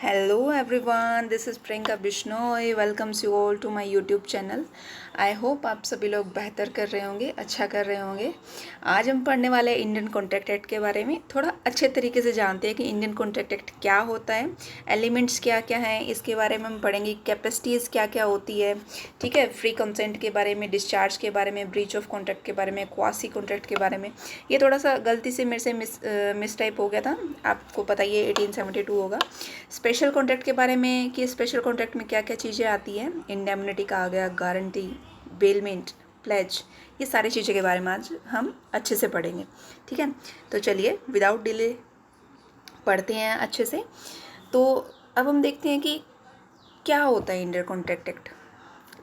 Hello everyone, this is Priyanka Bishnoi. Welcomes you all to my YouTube channel. I hope आप सभी लोग बेहतर कर रहे होंगे, अच्छा कर रहे होंगे। आज हम पढ़ने वाले हैं इंडियन कॉन्ट्रैक्ट एक्ट के बारे में। थोड़ा अच्छे तरीके से जानते हैं कि इंडियन कॉन्ट्रैक्ट एक्ट क्या होता है, एलिमेंट्स क्या क्या हैं, इसके बारे में हम पढ़ेंगे। कैपेसिटीज़ क्या क्या होती है, ठीक है, फ्री कंसेंट के बारे में, डिस्चार्ज के बारे में, ब्रीच ऑफ कॉन्ट्रैक्ट के बारे में, क्वासी कॉन्ट्रैक्ट के बारे में। ये थोड़ा सा गलती से मेरे से मिस टाइप हो गया था, आपको पता ही है 1872 होगा। स्पेशल कॉन्ट्रैक्ट के बारे में कि स्पेशल कॉन्ट्रैक्ट में क्या क्या चीज़ें आती हैं, इंडेमनिटी का आ गया, गारंटी, बेलमेंट, प्लेज, ये सारी चीज़ों के बारे में आज हम अच्छे से पढ़ेंगे। ठीक है, तो चलिए विदाउट डिले पढ़ते हैं अच्छे से। तो अब हम देखते हैं कि क्या होता है Indian contract act.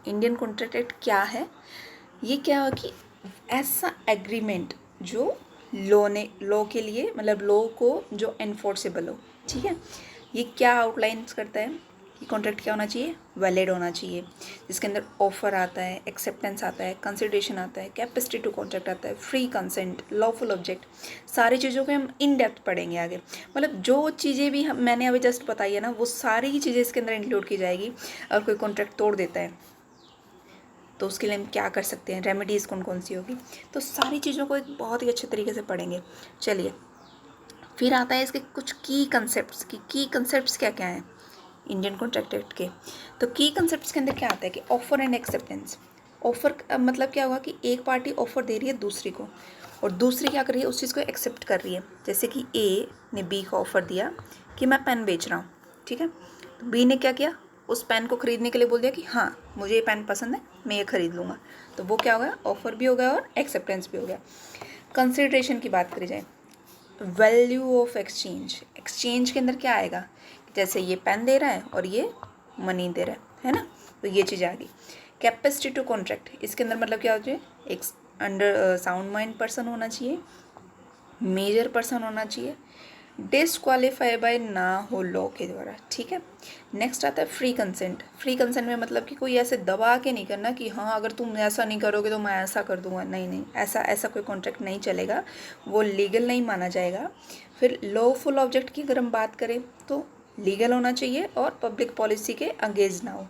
Indian contract act क्या है? ये क्या है कि ऐसा एग्रीमेंट जो लॉ के लिए, मतलब लॉ को जो एनफोर्सेबल हो। ठीक है, ये क्या आउटलाइंस करता है कि कॉन्ट्रैक्ट क्या होना चाहिए? वैलिड होना चाहिए, जिसके अंदर ऑफर आता है, एक्सेप्टेंस आता है, कंसिडरेशन आता है, कैपेसिटी टू कॉन्ट्रैक्ट आता है, फ्री कंसेंट, लॉफुल ऑब्जेक्ट, सारी चीज़ों को हम इन डेप्थ पढ़ेंगे आगे। मतलब जो चीज़ें भी मैंने अभी जस्ट बताई है ना, वो सारी ही चीज़ें इसके अंदर इंक्लूड की जाएगी। अगर कोई कॉन्ट्रैक्ट तोड़ देता है तो उसके लिए हम क्या कर सकते हैं, रेमेडीज़ कौन कौन सी होगी, तो सारी चीज़ों को एक बहुत ही अच्छे तरीके से पढ़ेंगे। चलिए, फिर आता है इसके कुछ की कंसेप्ट क्या क्या हैं इंडियन कॉन्ट्रैक्ट एक्ट के। तो की कंसेप्ट के अंदर क्या आता है कि ऑफर एंड एक्सेप्टेंस। ऑफर मतलब क्या होगा कि एक पार्टी ऑफर दे रही है दूसरी को, और दूसरी क्या कर रही है, उस चीज़ को एक्सेप्ट कर रही है। जैसे कि ए ने बी को ऑफर दिया कि मैं पेन बेच रहा हूँ, ठीक है, तो बी ने क्या किया, उस पेन को खरीदने के लिए बोल दिया कि हाँ मुझे ये पेन पसंद है, मैं ये खरीद लूँगा। तो वो क्या हो गया, ऑफर भी हो गया और एक्सेप्टेंस भी हो गया। कंसिडरेशन की बात करी जाए, वैल्यू ऑफ एक्सचेंज के अंदर क्या आएगा, जैसे ये पेन दे रहा है और ये मनी दे रहा है ना, तो ये चीज़ आ गई। कैपेसिटी टू कॉन्ट्रैक्ट, इसके अंदर मतलब क्या हो जाए, एक अंडर साउंड माइंड पर्सन होना चाहिए, मेजर पर्सन होना चाहिए, डिसक्वालीफाई बाय ना हो लॉ के द्वारा। ठीक है, नेक्स्ट आता है फ्री कंसेंट। फ्री कंसेंट में मतलब कि कोई ऐसे दबा के नहीं करना कि हाँ अगर तुम ऐसा नहीं करोगे तो मैं ऐसा कर दूंगा, नहीं नहीं, ऐसा कोई कॉन्ट्रैक्ट नहीं चलेगा, वो लीगल नहीं माना जाएगा। फिर लॉफुल ऑब्जेक्ट की अगर हम बात करें तो लीगल होना चाहिए और पब्लिक पॉलिसी के अगेंस्ट ना हो।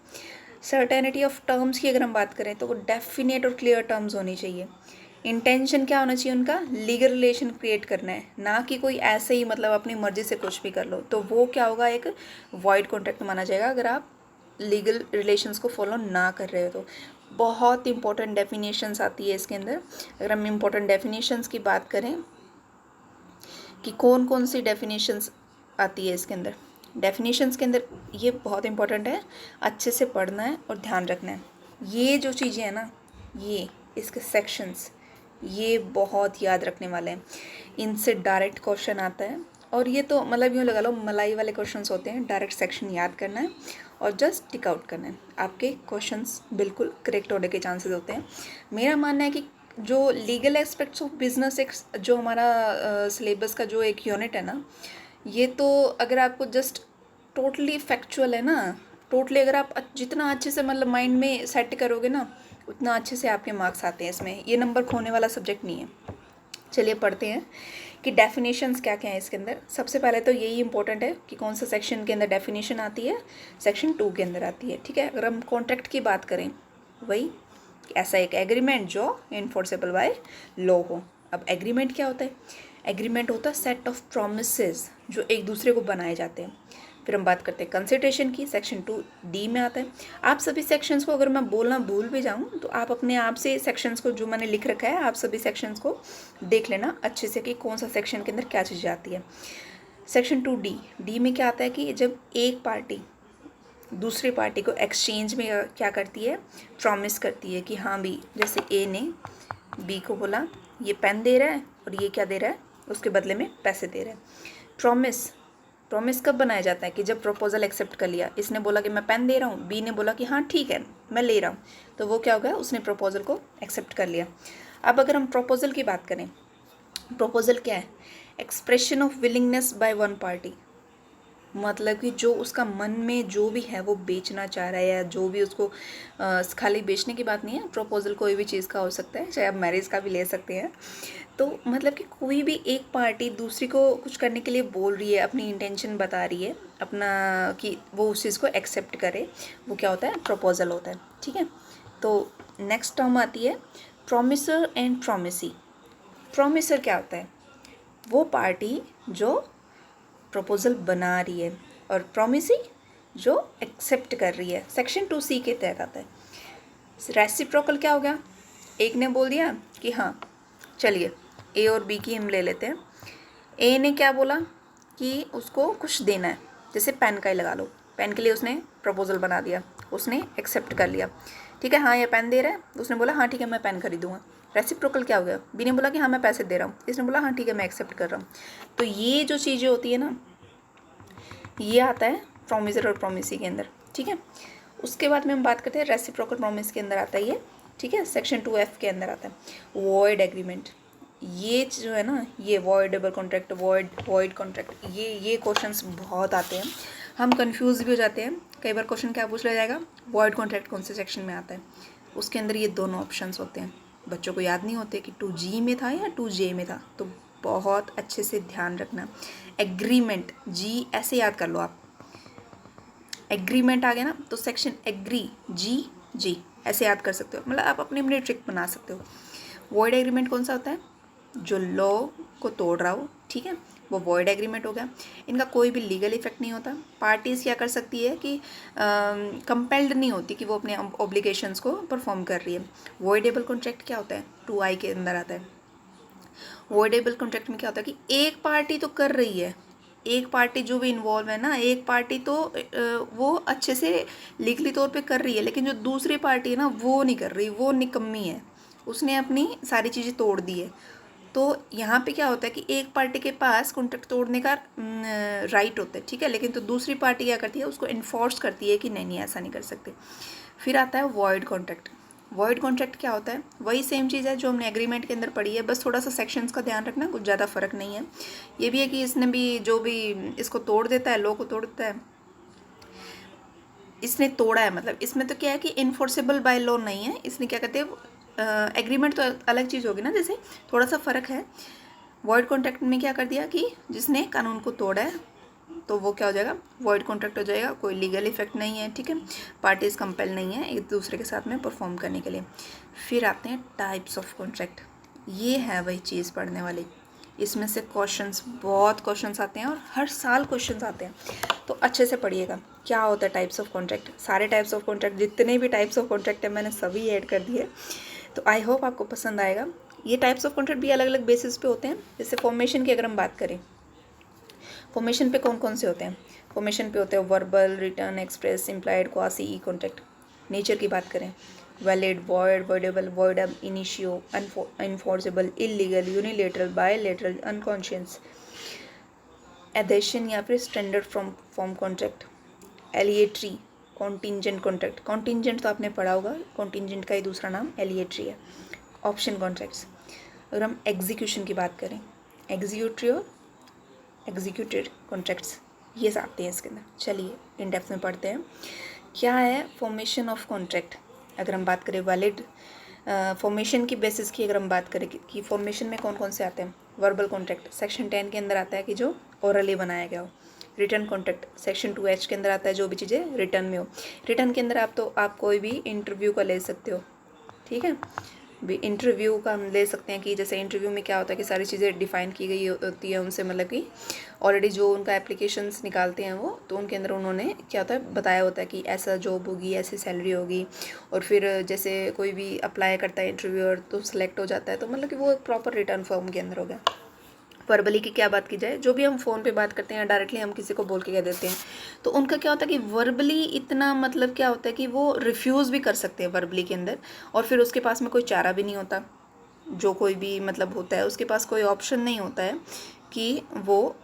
सर्टेनिटी ऑफ टर्म्स की अगर हम बात करें तो वो डेफिनेट और क्लियर टर्म्स होनी चाहिए। इंटेंशन क्या होना चाहिए उनका, लीगल रिलेशन क्रिएट करना है, ना कि कोई ऐसे ही मतलब अपनी मर्जी से कुछ भी कर लो, तो वो क्या होगा, एक वॉइड कॉन्ट्रैक्ट माना जाएगा अगर आप लीगल रिलेशंस को फॉलो ना कर रहे हो। तो बहुत इंपॉर्टेंट डेफिनेशंस आती है इसके अंदर। अगर हम इंपॉर्टेंट डेफिनेशंस की बात करें कि कौन कौन सी डेफिनेशंस आती है इसके अंदर, डेफिनेशंस के अंदर ये बहुत इंपॉर्टेंट है, अच्छे से पढ़ना है और ध्यान रखना है। ये जो चीज़ें हैं ना, ये इसके सेक्शंस, ये बहुत याद रखने वाले हैं, इनसे डायरेक्ट क्वेश्चन आता है। और ये तो मतलब यूँ लगा लो मलाई वाले क्वेश्चंस होते हैं, डायरेक्ट सेक्शन याद करना है और जस्ट टिक आउट करना है, आपके क्वेश्चंस बिल्कुल करेक्ट होने के चांसेस होते हैं। मेरा मानना है कि जो लीगल एस्पेक्ट्स ऑफ बिजनेस, एक जो हमारा सिलेबस का जो एक यूनिट है ना, ये तो अगर आपको जस्ट टोटली फैक्चुअल है ना, टोटली अगर आप जितना अच्छे से मतलब माइंड में सेट करोगे ना, उतना अच्छे से आपके मार्क्स आते हैं इसमें। ये नंबर खोने वाला सब्जेक्ट नहीं है। चलिए पढ़ते हैं कि डेफिनेशंस क्या क्या है इसके अंदर। सबसे पहले तो यही इंपॉर्टेंट है कि कौन सा सेक्शन के अंदर डेफिनेशन आती है, सेक्शन 2 के अंदर आती है। ठीक है, अगर हम कॉन्ट्रैक्ट की बात करें, वही ऐसा एक एग्रीमेंट जो इन्फोर्सेबल बाय लॉ हो। अब एग्रीमेंट क्या होता है, एग्रीमेंट होता है सेट ऑफ प्रोमिसेस जो एक दूसरे को बनाए जाते हैं। फिर हम बात करते हैं कंसिडरेशन की, सेक्शन 2D में आता है। आप सभी सेक्शंस को अगर मैं बोलना भूल भी जाऊँ तो आप अपने आप से सेक्शंस को जो मैंने लिख रखा है, आप सभी सेक्शंस को देख लेना अच्छे से कि कौन सा सेक्शन के अंदर क्या चीज़ आती है। सेक्शन 2D में क्या आता है कि जब एक पार्टी दूसरी पार्टी को एक्सचेंज में क्या करती है, प्रॉमिस करती है कि हाँ भी, जैसे ए ने बी को बोला ये पेन दे रहा है और ये क्या दे रहा है, उसके बदले में पैसे दे रहा है। प्रॉमिस कब बनाया जाता है कि जब प्रपोजल एक्सेप्ट कर लिया, इसने बोला कि मैं पेन दे रहा हूँ, बी ने बोला कि हाँ ठीक है मैं ले रहा हूँ, तो वो क्या हो गया, उसने प्रपोजल को एक्सेप्ट कर लिया। अब अगर हम प्रपोजल की बात करें, प्रपोजल क्या है, expression of willingness by one party. मतलब कि जो उसका मन में जो भी है वो बेचना चाह रहा है, या जो भी उसको खाली बेचने की बात नहीं है, प्रपोजल कोई भी चीज़ का हो सकता है, चाहे आप मैरिज का भी ले सकते हैं। तो मतलब कि कोई भी एक पार्टी दूसरी को कुछ करने के लिए बोल रही है, अपनी इंटेंशन बता रही है अपना, कि वो उस चीज़ को एक्सेप्ट करे, वो क्या होता है, प्रपोजल होता है। ठीक है, तो नेक्स्ट टर्म आती है प्रोमिसर एंड प्रोमिसी। प्रोमिसर क्या होता है, वो पार्टी जो प्रपोजल बना रही है, और प्रोमिसी जो एक्सेप्ट कर रही है, सेक्शन 2C के तहत आता है। रेसिप्रोकल क्या हो गया, एक ने बोल दिया कि हाँ चलिए ए और बी की हम ले लेते हैं। ए ने क्या बोला कि उसको कुछ देना है, जैसे पेन का ही लगा लो, पेन के लिए उसने प्रपोजल बना दिया, उसने एक्सेप्ट कर लिया, ठीक है, हाँ ये पेन दे रहा है, उसने बोला हाँ ठीक है मैं पेन खरीदूँगा। रेसिप्रोकल क्या हो गया, बी ने बोला कि हाँ मैं पैसे दे रहा हूँ, इसने बोला हाँ ठीक है मैं एक्सेप्ट कर रहा हूँ। तो ये जो चीज़ें होती है ना, ये आता है प्रोमिसर और प्रोमिसी के अंदर। ठीक है, उसके बाद में हम बात करते हैं रेसिप्रोकल प्रोमिस के अंदर आता है ये। ठीक है, सेक्शन 2F के अंदर आता है वॉइड एग्रीमेंट। ये जो है ना, ये वॉइडेबल कॉन्ट्रैक्ट, वॉइड कॉन्ट्रैक्ट, ये क्वेश्चंस बहुत आते हैं, हम कंफ्यूज भी हो जाते हैं। कई बार क्वेश्चन क्या पूछ लिया जाएगा, वॉइड कॉन्ट्रैक्ट कौन से सेक्शन में आता है, उसके अंदर ये दोनों ऑप्शंस होते हैं। बच्चों को याद नहीं होते कि 2G में था या 2J में था, तो बहुत अच्छे से ध्यान रखना। एग्रीमेंट, जी ऐसे याद कर लो आप, एग्रीमेंट आ गया ना, तो सेक्शन एग्री, जी ऐसे याद कर सकते हो, मतलब आप अपनी अपनी ट्रिक बना सकते हो। वॉइड एग्रीमेंट कौन सा होता है, जो लॉ को तोड़ रहा हो, ठीक है, वो वॉइड एग्रीमेंट हो गया। इनका कोई भी लीगल इफेक्ट नहीं होता। पार्टीज़ क्या कर सकती है कि कंपेल्ड नहीं होती कि वो अपने ऑब्लिगेशंस को परफॉर्म कर रही है। वॉइडेबल कॉन्ट्रैक्ट क्या होता है, 2I के अंदर आता है। वॉइडेबल कॉन्ट्रैक्ट में क्या होता है कि एक पार्टी तो कर रही है, एक पार्टी जो भी इन्वॉल्व है ना, एक पार्टी तो वो अच्छे से लीगली तौर पे कर रही है, लेकिन जो दूसरी पार्टी है ना वो नहीं कर रही, वो निकम्मी है, उसने अपनी सारी चीज़ें तोड़ दी है। तो यहाँ पे क्या होता है कि एक पार्टी के पास कॉन्ट्रैक्ट तोड़ने का राइट होता है, ठीक है, लेकिन तो दूसरी पार्टी क्या करती है, उसको इन्फोर्स करती है कि नहीं नहीं ऐसा नहीं कर सकते। फिर आता है वॉइड कॉन्ट्रैक्ट। वॉइड कॉन्ट्रैक्ट क्या होता है, वही सेम चीज़ है जो हमने एग्रीमेंट के अंदर पढ़ी है, बस थोड़ा सा सेक्शंस का ध्यान रखना, कुछ ज़्यादा फर्क नहीं है। ये भी है कि इसने भी जो भी इसको तोड़ देता है, लॉ को तोड़ देता है, इसने तोड़ा है, मतलब इसमें तो क्या है कि इन्फोर्सेबल बाय लॉ नहीं है, इसने क्या कहते हैं, एग्रीमेंट तो अलग चीज़ होगी ना, जैसे थोड़ा सा फ़र्क है। वॉइड कॉन्ट्रैक्ट में क्या कर दिया कि जिसने कानून को तोड़ा है, तो वो क्या हो जाएगा, वॉइड कॉन्ट्रैक्ट हो जाएगा, कोई लीगल इफेक्ट नहीं है, ठीक है, पार्टीज कंपेल नहीं है एक दूसरे के साथ में परफॉर्म करने के लिए। फिर आते हैं टाइप्स ऑफ कॉन्ट्रैक्ट, ये है वही चीज़ पढ़ने वाली, इसमें से क्वेश्चंस, बहुत क्वेश्चंस आते हैं और हर साल क्वेश्चंस आते हैं, तो अच्छे से पढ़िएगा क्या होता है टाइप्स ऑफ कॉन्ट्रैक्ट। सारे टाइप्स ऑफ कॉन्ट्रैक्ट, जितने भी टाइप्स ऑफ कॉन्ट्रैक्ट है मैंने सभी ऐड कर दिए, तो आई होप आपको पसंद आएगा। ये टाइप्स ऑफ कॉन्ट्रैक्ट भी अलग अलग बेसिस पे होते हैं। जैसे फॉर्मेशन की अगर हम बात करें, फॉर्मेशन पे कौन कौन से होते हैं, फॉर्मेशन पे होते हैं verbal, written, express, implied, quasi, e contract. Nature की बात करें, valid, void, voidable, void ab, initio, enforceable, illegal, unilateral, bilateral, unconscious, adhesion या फिर standard form contract, aleatory, contingent contract. Contingent तो आपने पढ़ा होगा, कॉन्टिंजेंट का ही दूसरा नाम एलिएटरी है। Option contracts. अगर हम एग्जीक्यूशन की बात करें, एग्जीक्यूटरी और एग्जीक्यूटेड कॉन्ट्रैक्ट्स, ये आते हैं इसके अंदर। चलिए इन डेप्थ में पढ़ते हैं क्या है फॉर्मेशन ऑफ कॉन्ट्रैक्ट। अगर हम बात करें वैलिड फॉर्मेशन की बेसिस की, अगर हम बात करें कि फॉर्मेशन में कौन कौन से आते हैं, वर्बल कॉन्ट्रैक्ट सेक्शन 10 के अंदर आता है कि जो ओरली बनाया गया हो। रिटर्न कॉन्ट्रैक्ट सेक्शन 2H के अंदर आता है, जो भी चीज़ें रिटर्न में हो। रिटर्न के अंदर आप कोई भी इंटरव्यू का ले सकते हो, ठीक है, भी इंटरव्यू का हम ले सकते हैं कि जैसे इंटरव्यू में क्या होता है कि सारी चीज़ें डिफ़ाइन की गई होती है उनसे, मतलब कि ऑलरेडी जो उनका एप्लीकेशंस निकालते हैं वो, तो उनके अंदर उन्होंने क्या होता है बताया होता है कि ऐसा जॉब होगी, ऐसी सैलरी होगी, और फिर जैसे कोई भी अप्लाई करता है इंटरव्यूअर तो सिलेक्ट हो जाता है, तो मतलब कि वो एक प्रॉपर रिटर्न फॉर्म के अंदर हो गया। वर्बली की क्या बात की जाए, जो भी हम फ़ोन पे बात करते हैं डायरेक्टली हम किसी को बोल के कह देते हैं, तो उनका क्या होता है कि वर्बली इतना मतलब क्या होता है कि वो रिफ्यूज़ भी कर सकते हैं वर्बली के अंदर, और फिर उसके पास में कोई चारा भी नहीं होता, जो कोई भी मतलब होता है उसके पास कोई ऑप्शन नहीं होता है कि वो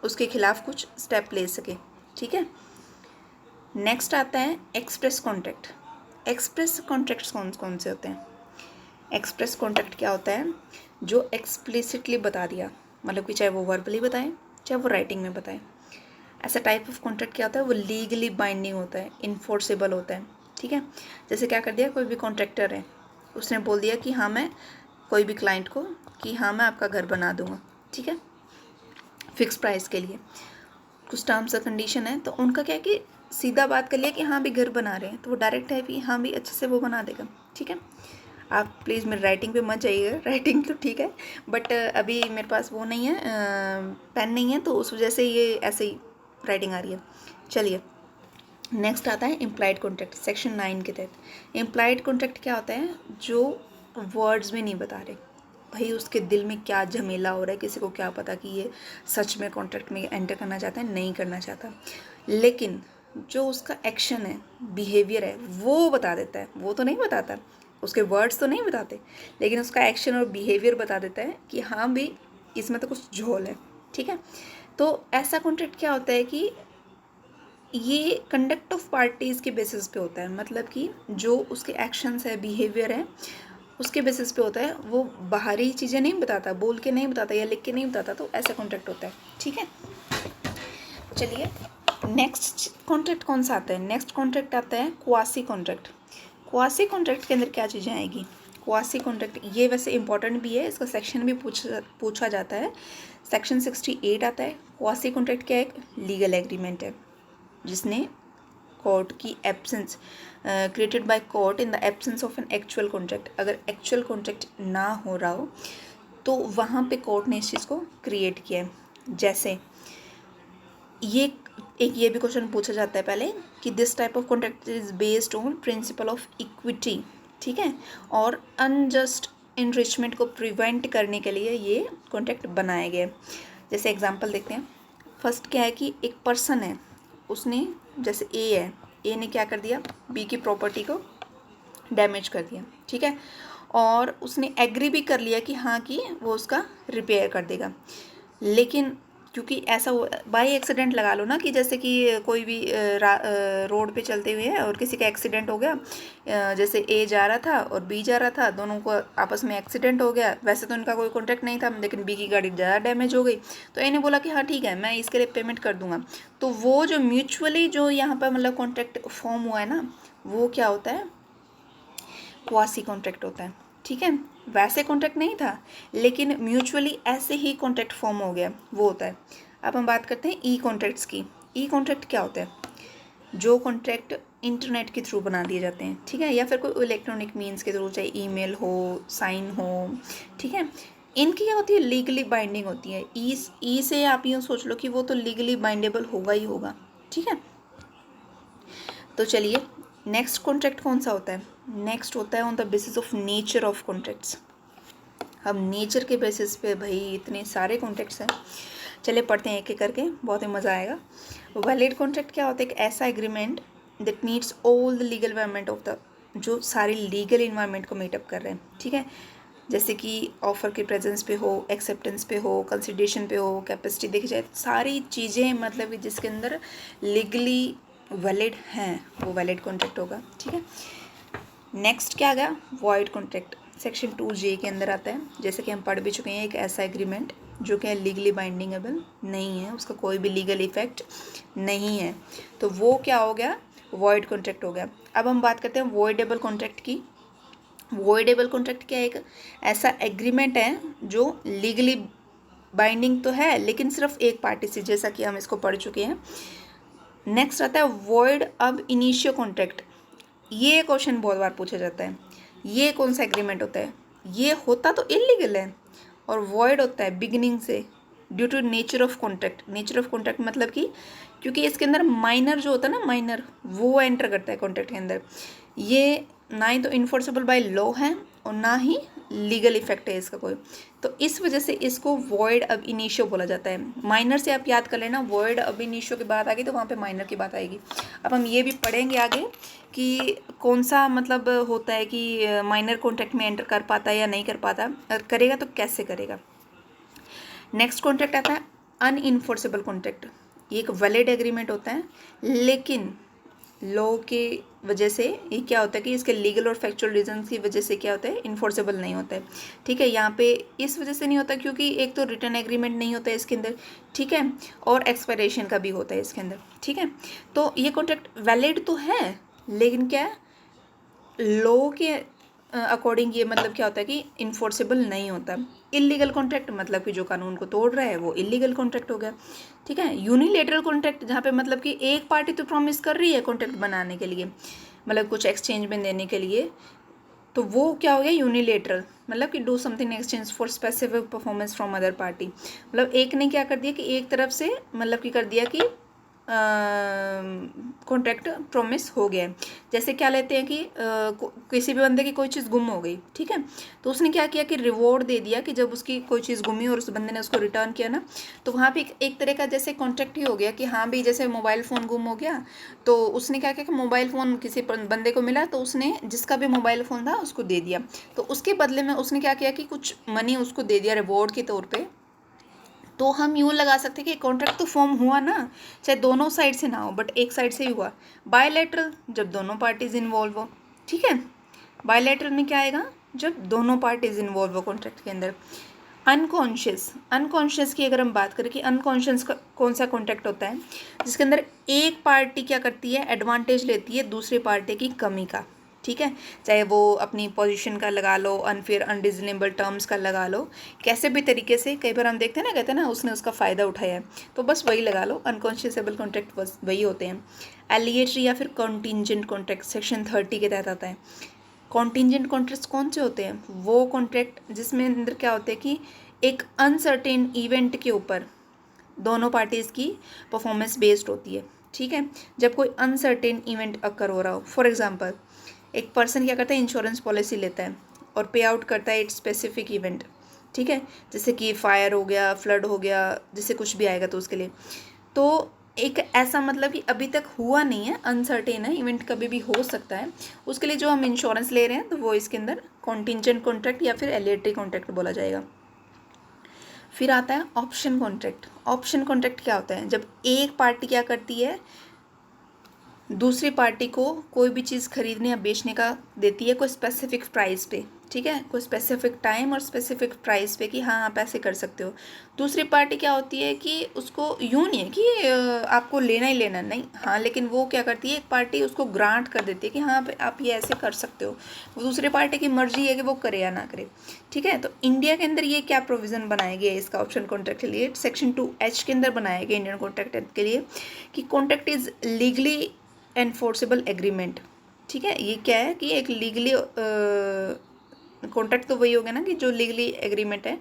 उसके खिलाफ कुछ स्टेप ले सके, ठीक है। नेक्स्ट आता है एक्सप्रेस कॉन्ट्रैक्ट। एक्सप्रेस कॉन्ट्रैक्ट्स कौन कौन से होते हैं, एक्सप्रेस कॉन्ट्रैक्ट क्या होता है, जो एक्सप्लिसिटली बता दिया, मतलब कि चाहे वो वर्बली बताएं चाहे वो राइटिंग में बताएं। ऐसा टाइप ऑफ कॉन्ट्रैक्ट क्या होता है, वो लीगली बाइंडिंग होता है, इन्फोर्सेबल होता है, ठीक है। जैसे क्या कर दिया, कोई भी कॉन्ट्रैक्टर है, उसने बोल दिया कि हाँ मैं कोई भी क्लाइंट को कि हाँ मैं आपका घर बना दूंगा, ठीक है, फिक्स प्राइस के लिए, कुछ टर्म्स और कंडीशन है, तो उनका क्या है कि सीधा बात कर लिया कि हाँ भी घर बना रहे हैं, तो वो डायरेक्ट है कि हाँ भी अच्छे से वो बना देगा, ठीक है। आप प्लीज़ मेरे राइटिंग पे मत जाइएगा, राइटिंग तो ठीक है बट अभी मेरे पास वो नहीं है, पेन नहीं है, तो उस वजह से ये ऐसे ही राइटिंग आ रही है। चलिए नेक्स्ट आता है इम्प्लाइड कॉन्ट्रैक्ट, सेक्शन 9 के तहत। इम्प्लाइड कॉन्ट्रैक्ट क्या होता है, जो वर्ड्स में नहीं बता रहे, भाई उसके दिल में क्या झमेला हो रहा है, किसी को क्या पता कि ये सच में कॉन्ट्रैक्ट में एंटर करना चाहता है, नहीं करना चाहता, लेकिन जो उसका एक्शन है, बिहेवियर है, वो बता देता है। वो तो नहीं बताता, उसके वर्ड्स तो नहीं बताते, लेकिन उसका एक्शन और बिहेवियर बता देता है कि हाँ भी इसमें तो कुछ झोल है, ठीक है। तो ऐसा कॉन्ट्रैक्ट क्या होता है कि ये कंडक्ट ऑफ पार्टीज़ के बेसिस पे होता है, मतलब कि जो उसके एक्शंस है, बिहेवियर है, उसके बेसिस पे होता है, वो बाहरी चीज़ें नहीं बताता, बोल के नहीं बताता या लिख के नहीं बताता, तो ऐसा कॉन्ट्रैक्ट होता है, ठीक है। चलिए नेक्स्ट कॉन्ट्रैक्ट कौन सा आता है, नेक्स्ट कॉन्ट्रैक्ट आता है क्वासी कॉन्ट्रैक्ट। क्वासी कॉन्ट्रैक्ट के अंदर क्या चीज़ें आएगी, क्वासी कॉन्ट्रैक्ट ये वैसे इंपॉर्टेंट भी है, इसका सेक्शन भी पूछा जाता है, सेक्शन 68 आता है। क्वासी कॉन्ट्रैक्ट क्या है, एक लीगल एग्रीमेंट है जिसने कोर्ट की absence, created by court in the absence of an actual contract. अगर एक्चुअल कॉन्ट्रैक्ट ना हो रहा हो तो वहाँ पे कोर्ट ने इस चीज़ को क्रिएट किया है। जैसे ये भी क्वेश्चन पूछा जाता है पहले कि this type of contract is based on principle of equity, ठीक है, और अनजस्ट इनरिचमेंट को प्रिवेंट करने के लिए ये कॉन्ट्रैक्ट बनाया गया है। जैसे एग्जांपल देखते हैं। फर्स्ट क्या है कि एक पर्सन है, उसने, जैसे ए है, ए ने क्या कर दिया, बी की प्रॉपर्टी को डैमेज कर दिया, ठीक है, और उसने एग्री भी कर लिया कि हाँ कि वो उसका रिपेयर कर देगा, लेकिन क्योंकि ऐसा बाई एक्सीडेंट लगा लो ना कि जैसे कि कोई भी रोड पे चलते हुए है और किसी का एक्सीडेंट हो गया, जैसे ए जा रहा था और बी जा रहा था, दोनों को आपस में एक्सीडेंट हो गया, वैसे तो उनका कोई कॉन्टैक्ट नहीं था, लेकिन बी की गाड़ी ज़्यादा डैमेज हो गई, तो ए ने बोला कि हाँ ठीक है मैं इसके लिए पेमेंट कर दूंगा। तो वो जो म्यूचुअली जो यहाँ पर मतलब कॉन्ट्रैक्ट फॉर्म हुआ है ना, वो क्या होता है, क्वासी कॉन्ट्रैक्ट होता है, ठीक है। वैसे कॉन्ट्रैक्ट नहीं था, लेकिन म्यूचुअली ऐसे ही कॉन्ट्रैक्ट फॉर्म हो गया, वो होता है। अब हम बात करते हैं ई कॉन्ट्रैक्ट्स की। ई कॉन्ट्रैक्ट क्या होता है, जो कॉन्ट्रैक्ट इंटरनेट के थ्रू बना दिए जाते हैं, ठीक है, या फिर कोई इलेक्ट्रॉनिक मीन्स के थ्रू, चाहे ईमेल हो, साइन हो, ठीक है। इनकी क्या होती है, लीगली बाइंडिंग होती है। ई से आप यूँ सोच लो कि वो तो लीगली बाइंडेबल होगा ही होगा, ठीक है। तो चलिए नेक्स्ट कॉन्ट्रैक्ट कौन सा होता है, नेक्स्ट होता है on the basis of nature of contracts. अब नेचर के बेसिस पे भाई इतने सारे कॉन्ट्रैक्ट्स हैं, चलिए पढ़ते हैं एक एक करके, बहुत ही मज़ा आएगा। वैलिड कॉन्ट्रैक्ट क्या होता है, एक ऐसा agreement that meets all the legal environment of the, जो सारी लीगल इन्वायरमेंट को मीटअप कर रहे हैं, ठीक है। जैसे कि ऑफर के प्रेजेंस पे हो, एक्सेप्टेंस पे हो, कंसिडरेशन पे हो, कैपेसिटी देखी जाए, सारी चीज़ें मतलब जिसके अंदर लीगली वैलिड हैं वो वैलिड कॉन्ट्रैक्ट होगा, ठीक है। नेक्स्ट क्या आ गया, वॉइड कॉन्ट्रैक्ट, सेक्शन 2J के अंदर आता है। जैसे कि हम पढ़ भी चुके हैं, एक ऐसा एग्रीमेंट जो कि लीगली बाइंडिंगेबल नहीं है, उसका कोई भी लीगल इफेक्ट नहीं है, तो वो क्या हो गया, वॉइड कॉन्ट्रैक्ट हो गया। अब हम बात करते हैं वॉइडेबल कॉन्ट्रैक्ट की। वॉइडेबल कॉन्ट्रैक्ट क्या है, एक ऐसा एग्रीमेंट है जो लीगली बाइंडिंग तो है लेकिन सिर्फ एक पार्टी से, जैसा कि हम इसको पढ़ चुके हैं। नेक्स्ट आता है वॉइड अब इनिशियो कॉन्ट्रैक्ट। ये क्वेश्चन बहुत बार पूछा जाता है, ये कौन सा एग्रीमेंट होता है, ये होता तो इलीगल है और वॉइड होता है बिगिनिंग से due to nature of contract. Nature of contract मतलब कि क्योंकि इसके अंदर माइनर जो होता है ना, माइनर, वो एंटर करता है कॉन्ट्रैक्ट के अंदर। ये ना ही तो इन्फोर्सेबल बाय लॉ है और ना ही लीगल इफेक्ट है इसका कोई, तो इस वजह से इसको वॉइड अब इनिशियो बोला जाता है। माइनर से आप याद कर लेना, वॉइड अब इनिशियो की बात आ गई तो वहाँ पे माइनर की बात आएगी। अब हम ये भी पढ़ेंगे आगे कि कौन सा मतलब होता है कि माइनर कॉन्ट्रैक्ट में एंटर कर पाता है या नहीं कर पाता, करेगा तो कैसे करेगा। नेक्स्ट कॉन्ट्रैक्ट आता है अनइन्फोर्सेबल कॉन्ट्रैक्ट। ये एक वैलिड एग्रीमेंट होता है, लेकिन लॉ के वजह से ये क्या होता है कि इसके लीगल और फैक्चुअल रीजंस की वजह से क्या होता है, इन्फोर्सेबल नहीं होता है। ठीक है, यहाँ पे इस वजह से नहीं होता क्योंकि एक तो रिटर्न एग्रीमेंट नहीं होता है इसके अंदर, ठीक है, और एक्सपायरेशन का भी होता है इसके अंदर। ठीक है, तो ये कॉन्ट्रैक्ट वैलिड तो है, लेकिन क्या है, लॉ के अकॉर्डिंग ये मतलब क्या होता है कि इन्फोर्सेबल नहीं होता। इलीगल कॉन्ट्रैक्ट मतलब कि जो कानून को तोड़ रहा है वो इलीगल कॉन्ट्रैक्ट हो गया। ठीक है, यूनिलेटरल कॉन्ट्रैक्ट जहाँ पे मतलब कि एक पार्टी तो प्रॉमिस कर रही है कॉन्ट्रैक्ट बनाने के लिए, मतलब कुछ एक्सचेंज में देने के लिए, तो वो क्या हो गया यूनिलेटरल, मतलब कि do something exchange for specific performance from other party. मतलब एक ने क्या कर दिया कि एक तरफ से मतलब कि कर दिया कि कॉन्ट्रैक्ट प्रॉमिस हो गया है। जैसे क्या लेते हैं कि किसी भी बंदे की कोई चीज़ गुम हो गई, ठीक है, तो उसने क्या किया कि रिवॉर्ड दे दिया कि जब उसकी कोई चीज़ गुमी और उस बंदे ने उसको रिटर्न किया ना, तो वहाँ पे एक तरह का जैसे कॉन्ट्रैक्ट ही हो गया कि हाँ भी, जैसे मोबाइल फ़ोन गुम हो गया तो उसने क्या किया कि मोबाइल फ़ोन किसी बंदे को मिला तो उसने जिसका भी मोबाइल फ़ोन था उसको दे दिया, तो उसके बदले में उसने क्या किया कि कुछ मनी उसको दे दिया रिवॉर्ड के तौर पर। तो हम यूँ लगा सकते हैं कि कॉन्ट्रैक्ट तो फॉर्म हुआ ना, चाहे दोनों साइड से ना हो, बट एक साइड से ही हुआ। बायलैटरल जब दोनों पार्टीज इन्वॉल्व हो, ठीक है, बायलैटरल में क्या आएगा, जब दोनों पार्टीज इन्वॉल्व हो कॉन्ट्रैक्ट के अंदर। अनकॉन्शियस की अगर हम बात करें कि अनकॉन्शियस का कौन सा कॉन्ट्रैक्ट होता है, जिसके अंदर एक पार्टी क्या करती है, एडवांटेज लेती है दूसरी पार्टी की कमी का। ठीक है, चाहे वो अपनी पोजीशन का लगा लो, अनफेयर अनरीजनेबल टर्म्स का लगा लो, कैसे भी तरीके से, कई बार हम देखते हैं ना, कहते हैं ना उसने उसका फ़ायदा उठाया है, तो बस वही लगा लो, अनकॉन्शियसेबल कॉन्ट्रैक्ट बस वही होते हैं। एलिगेटरी या फिर कॉन्टिंजेंट कॉन्ट्रैक्ट सेक्शन 30 के तहत आता है। कॉन्टिंजेंट कॉन्ट्रैक्ट कौन से होते हैं, वो कॉन्ट्रैक्ट जिसमें अंदर क्या होता है कि एक अनसर्टेन इवेंट के ऊपर दोनों पार्टीज़ की परफॉर्मेंस बेस्ड होती है। ठीक है, जब कोई अनसर्टेन इवेंट अकर हो रहा हो, फॉर एग्जांपल एक पर्सन क्या करता है, इंश्योरेंस पॉलिसी लेता है और पे आउट करता है एक स्पेसिफिक इवेंट, ठीक है, जैसे कि फायर हो गया, फ्लड हो गया, जैसे कुछ भी आएगा तो उसके लिए, तो एक ऐसा मतलब कि अभी तक हुआ नहीं है, अनसर्टेन है, इवेंट कभी भी हो सकता है, उसके लिए जो हम इंश्योरेंस ले रहे हैं तो वो इसके अंदर कॉन्टिंजेंट कॉन्ट्रैक्ट या फिर एलिएटरी कॉन्ट्रैक्ट बोला जाएगा। फिर आता है ऑप्शन कॉन्ट्रैक्ट। ऑप्शन कॉन्ट्रैक्ट क्या होता है, जब एक पार्टी क्या करती है, दूसरी पार्टी को कोई भी चीज़ खरीदने या बेचने का देती है कोई स्पेसिफिक प्राइस पे, ठीक है, कोई स्पेसिफिक टाइम और स्पेसिफिक प्राइस पे कि हाँ आप ऐसे कर सकते हो। दूसरी पार्टी क्या होती है कि उसको यूँ नहीं है कि आपको लेना ही लेना नहीं, हाँ, लेकिन वो क्या करती है, एक पार्टी उसको ग्रांट कर देती है कि हाँ आप ये ऐसे कर सकते हो, वो दूसरी पार्टी की मर्जी है कि वो करे या ना करे। ठीक है, तो इंडिया के अंदर ये क्या प्रोविज़न बनाया गया है इसका ऑप्शन कॉन्ट्रैक्ट के लिए, सेक्शन 2H के अंदर बनाया गया इंडियन कॉन्ट्रैक्ट एक्ट के लिए कि contract is legally enforceable agreement. ठीक है, ये क्या है कि एक लीगली कॉन्ट्रैक्ट तो वही हो गया ना कि जो लीगली एग्रीमेंट है।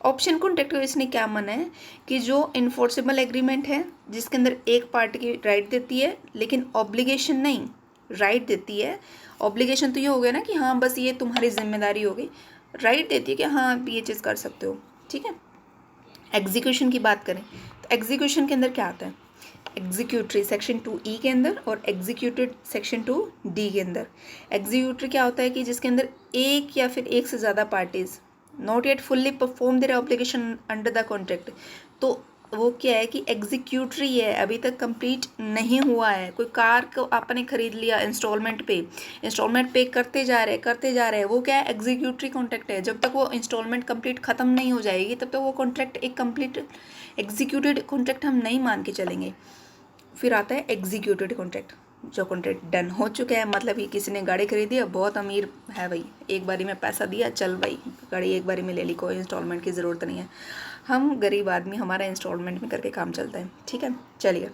ऑप्शन कॉन्ट्रैक्ट को इसने क्या माना है कि जो इन्फोर्सेबल एग्रीमेंट है जिसके अंदर एक पार्टी की राइट देती है लेकिन ऑब्लिगेशन नहीं, राइट देती है। ऑब्लिगेशन तो ये हो गया ना कि हाँ बस ये तुम्हारी जिम्मेदारी हो गई, राइट देती है कि हाँ आप ये चीज़ कर सकते हो। ठीक है, एग्जीक्यूशन की बात करें तो एग्जीक्यूशन के अंदर क्या आता है, एग्जीक्यूटरी सेक्शन 2E के अंदर और एग्जीक्यूटेड सेक्शन 2D के अंदर। एग्जीक्यूटरी क्या होता है कि जिसके अंदर एक या फिर एक से ज़्यादा parties not yet fully perform their obligation under the contract, तो वो क्या है कि एग्जीक्यूटरी है, अभी तक कंप्लीट नहीं हुआ है। कोई कार को आपने खरीद लिया इंस्टॉलमेंट पे करते जा रहे हैं, वो क्या है, एग्जीक्यूटरी कॉन्ट्रैक्ट है। जब तक वो इंस्टॉलमेंट कंप्लीट ख़त्म नहीं हो जाएगी तब तक वो कॉन्ट्रैक्ट एक कंप्लीट एग्जीक्यूटेड कॉन्ट्रैक्ट हम नहीं मान के चलेंगे। फिर आता है एग्जीक्यूटेड कॉन्ट्रैक्ट, जो कॉन्ट्रैक्ट डन हो चुका है, मतलब कि किसी ने गाड़ी खरीदी है, बहुत अमीर है भाई, एक बारी में पैसा दिया, चल भाई गाड़ी एक बारी में ले ली, कोई इंस्टॉलमेंट की ज़रूरत नहीं है। हम गरीब आदमी, हमारा इंस्टॉलमेंट में करके काम चलता है। ठीक है, चलिए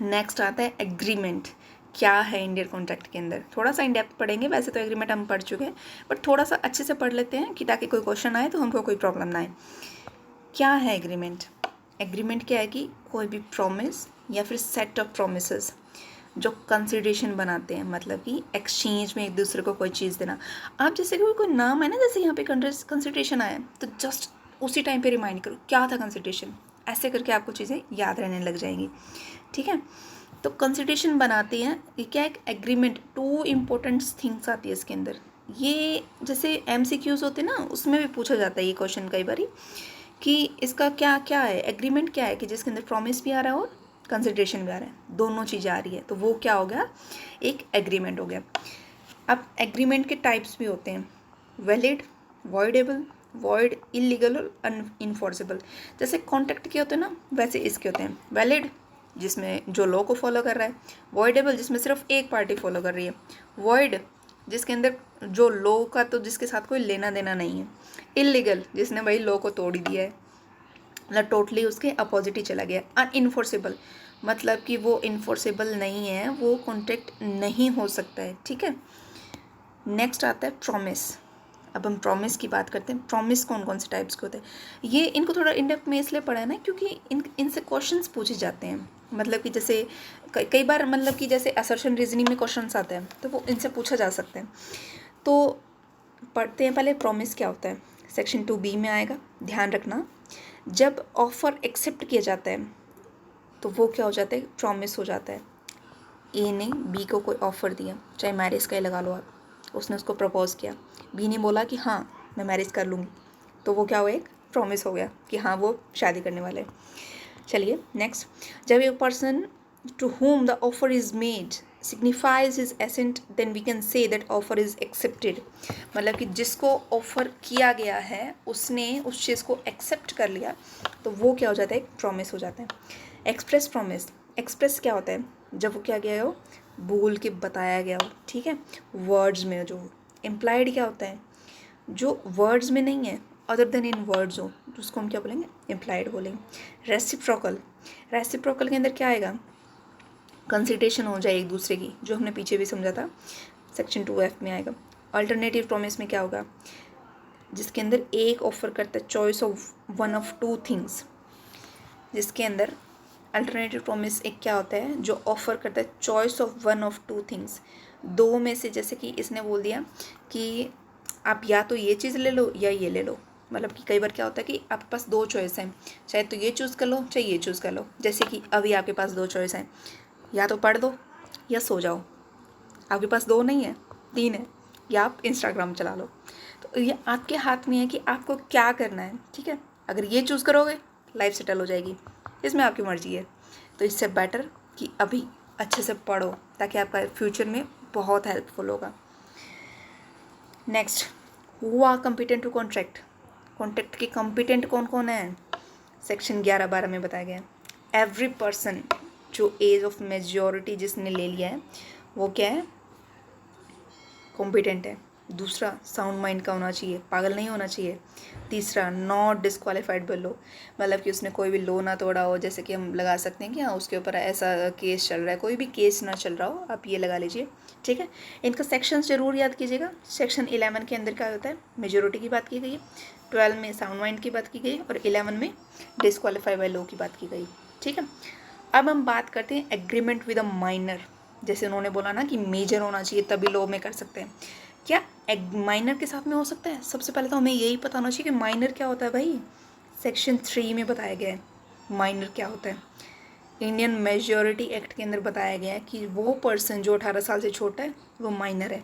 नेक्स्ट आता है एग्रीमेंट। क्या है इंडियन कॉन्ट्रैक्ट के अंदर, थोड़ा सा इन डेप्थ पढ़ेंगे, वैसे तो एग्रीमेंट हम पढ़ चुके हैं बट थोड़ा सा अच्छे से पढ़ लेते हैं कि ताकि कोई क्वेश्चन आए तो हमको कोई प्रॉब्लम ना आए। क्या है एग्रीमेंट, एग्रीमेंट क्या है कि कोई भी प्रॉमिस या फिर सेट ऑफ प्रोमिसेस जो कंसिडरेशन बनाते हैं, मतलब कि एक्सचेंज में एक दूसरे को कोई चीज़ देना। आप जैसे कि कोई नाम है ना, जैसे यहाँ पे कंसिडरेशन आया तो जस्ट उसी टाइम पे रिमाइंड करो क्या था कंसिडरेशन, ऐसे करके आपको चीज़ें याद रहने लग जाएंगी। ठीक है, तो कंसिडरेशन बनाते हैं, ये क्या एक एग्रीमेंट, 2 इम्पोर्टेंट थिंग्स आती है इसके अंदर। ये जैसे MCQs होते हैं ना, उसमें भी पूछा जाता है ये क्वेश्चन कई बारी कि इसका क्या क्या है, एग्रीमेंट क्या है कि जिसके अंदर प्रॉमिस भी आ रहा है और कंसिडरेशन भी आ रहा है, दोनों चीज़ें आ रही है, तो वो क्या हो गया, एक एग्रीमेंट हो गया। अब एग्रीमेंट के टाइप्स भी होते हैं, वैलिड, वॉइडेबल, वॉइड, इलीगल और अनइन्फोर्सेबल। जैसे कॉन्ट्रैक्ट के होते हैं ना, वैसे इसके होते हैं वैलिड जिसमें जो लॉ को फॉलो कर रहा है, वॉइडेबल जिसमें सिर्फ एक पार्टी फॉलो कर रही है, वॉइड जिसके अंदर जो लॉ का तो जिसके साथ कोई लेना देना नहीं है, इलीगल जिसने भाई लॉ को तोड़ ही दिया है, मतलब टोटली उसके अपोजिट ही चला गया, अनइन्फोर्सेबल मतलब कि वो इन्फोर्सेबल नहीं है, वो कॉन्ट्रैक्ट नहीं हो सकता है, ठीक है। नेक्स्ट आता है प्रॉमिस। अब हम प्रॉमिस की बात करते हैं। प्रॉमिस कौन कौन से टाइप्स के होते हैं, ये इनको थोड़ा इंडेप्थ में इसलिए पढ़ा है ना क्योंकि इनसे क्वेश्चंस पूछे जाते हैं, मतलब कि जैसे कई बार मतलब कि जैसे असर्शन रीजनिंग में क्वेश्चंस आते हैं तो वो इनसे पूछा जा सकता है। तो पढ़ते हैं पहले प्रॉमिस क्या होता है। सेक्शन 2B में आएगा, ध्यान रखना, जब ऑफर एक्सेप्ट किया जाता है तो वो क्या हो जाता है, प्रॉमिस हो जाता है। ए ने बी को कोई ऑफ़र दिया, चाहे मैरिज का ही लगा लो आप, उसने उसको प्रपोज किया, बी ने बोला कि हाँ मैं मैरिज कर लूँगी, तो वो क्या हुआ, एक प्रॉमिस हो गया कि हाँ वो शादी करने वाले हैं। चलिए नेक्स्ट, जब a person to whom the offer is made signifies his assent then we can say that offer is accepted। मतलब कि जिसको ऑफ़र किया गया है उसने उस चीज़ को एक्सेप्ट कर लिया तो वो क्या हो जाता है, एक प्रॉमिस हो जाता है। एक्सप्रेस प्रॉमिस, एक्सप्रेस क्या होता है, जब वो क्या गया हो, बोल के बताया गया हो, ठीक है, वर्ड्स में जो। इम्प्लाइड क्या होता है, जो वर्ड्स में नहीं है अदर देन इन वर्ड्स हो, तो उसको हम क्या बोलेंगे, इम्प्लाइड बोलेंगे। रेसिप्रोकल, रेसिप्रोकल के अंदर क्या आएगा, कंसिडरेशन हो जाए एक दूसरे की, जो हमने पीछे भी समझा था, सेक्शन 2F में आएगा। अल्टरनेटिव प्रॉमिस में क्या होगा, जिसके अंदर एक ऑफर करता है choice of one of two things, जिसके अंदर अल्टरनेटिव प्रॉमिस एक क्या होता है, जो ऑफर करता है choice of one of two things, दो में से, जैसे कि इसने बोल दिया कि आप या तो ये चीज़ ले लो या ये ले लो, मतलब कि कई बार क्या होता है कि आपके पास दो चॉइस हैं, चाहे तो ये चूज़ कर लो चाहे ये चूज़ कर लो। जैसे कि अभी आपके पास दो चॉइस हैं, या तो पढ़ दो या सो जाओ, आपके पास दो नहीं है, तीन है, या आप इंस्टाग्राम चला लो। तो ये आपके हाथ में है कि आपको क्या करना है, ठीक है। अगर ये चूज़ करोगे लाइफ सेटल हो जाएगी, इसमें आपकी मर्जी है। तो इससे बेटर कि अभी अच्छे से पढ़ो ताकि आपका फ्यूचर में बहुत हेल्पफुल होगा। Next, who are competent to contract, contract के कॉम्पिटेंट कौन कौन है, सेक्शन 11-12 में बताया गया है। एवरी पर्सन, जो एज ऑफ मेजॉरिटी जिसने ले लिया है वो क्या है, कॉम्पिटेंट है। दूसरा, साउंड माइंड का होना चाहिए, पागल नहीं होना चाहिए। तीसरा, नॉट डिस्क्वालीफाइड बाय लॉ, मतलब कि उसने कोई भी लॉ ना तोड़ा हो, जैसे कि हम लगा सकते हैं कि हाँ उसके ऊपर ऐसा केस चल रहा है, कोई भी केस ना चल रहा हो, आप ये लगा लीजिए, ठीक है। इनका सेक्शंस जरूर याद कीजिएगा। सेक्शन 11 के अंदर क्या होता है, मेजोरिटी की बात की गई है, 12 में साउंड माइंड की बात की गई और 11 में डिस्क्वालीफाई बाय लॉ की बात की गई, ठीक है। अब हम बात करते हैं एग्रीमेंट विद अ माइनर। जैसे उन्होंने बोला ना कि मेजर होना चाहिए तभी लॉ में कर सकते हैं, क्या माइनर के साथ में हो सकता है। सबसे पहले तो हमें यही पता होना चाहिए कि माइनर क्या होता है भाई, सेक्शन 3 में बताया गया है माइनर क्या होता है। इंडियन मेजॉरिटी एक्ट के अंदर बताया गया है कि वो पर्सन जो 18 साल से छोटा है वो माइनर है,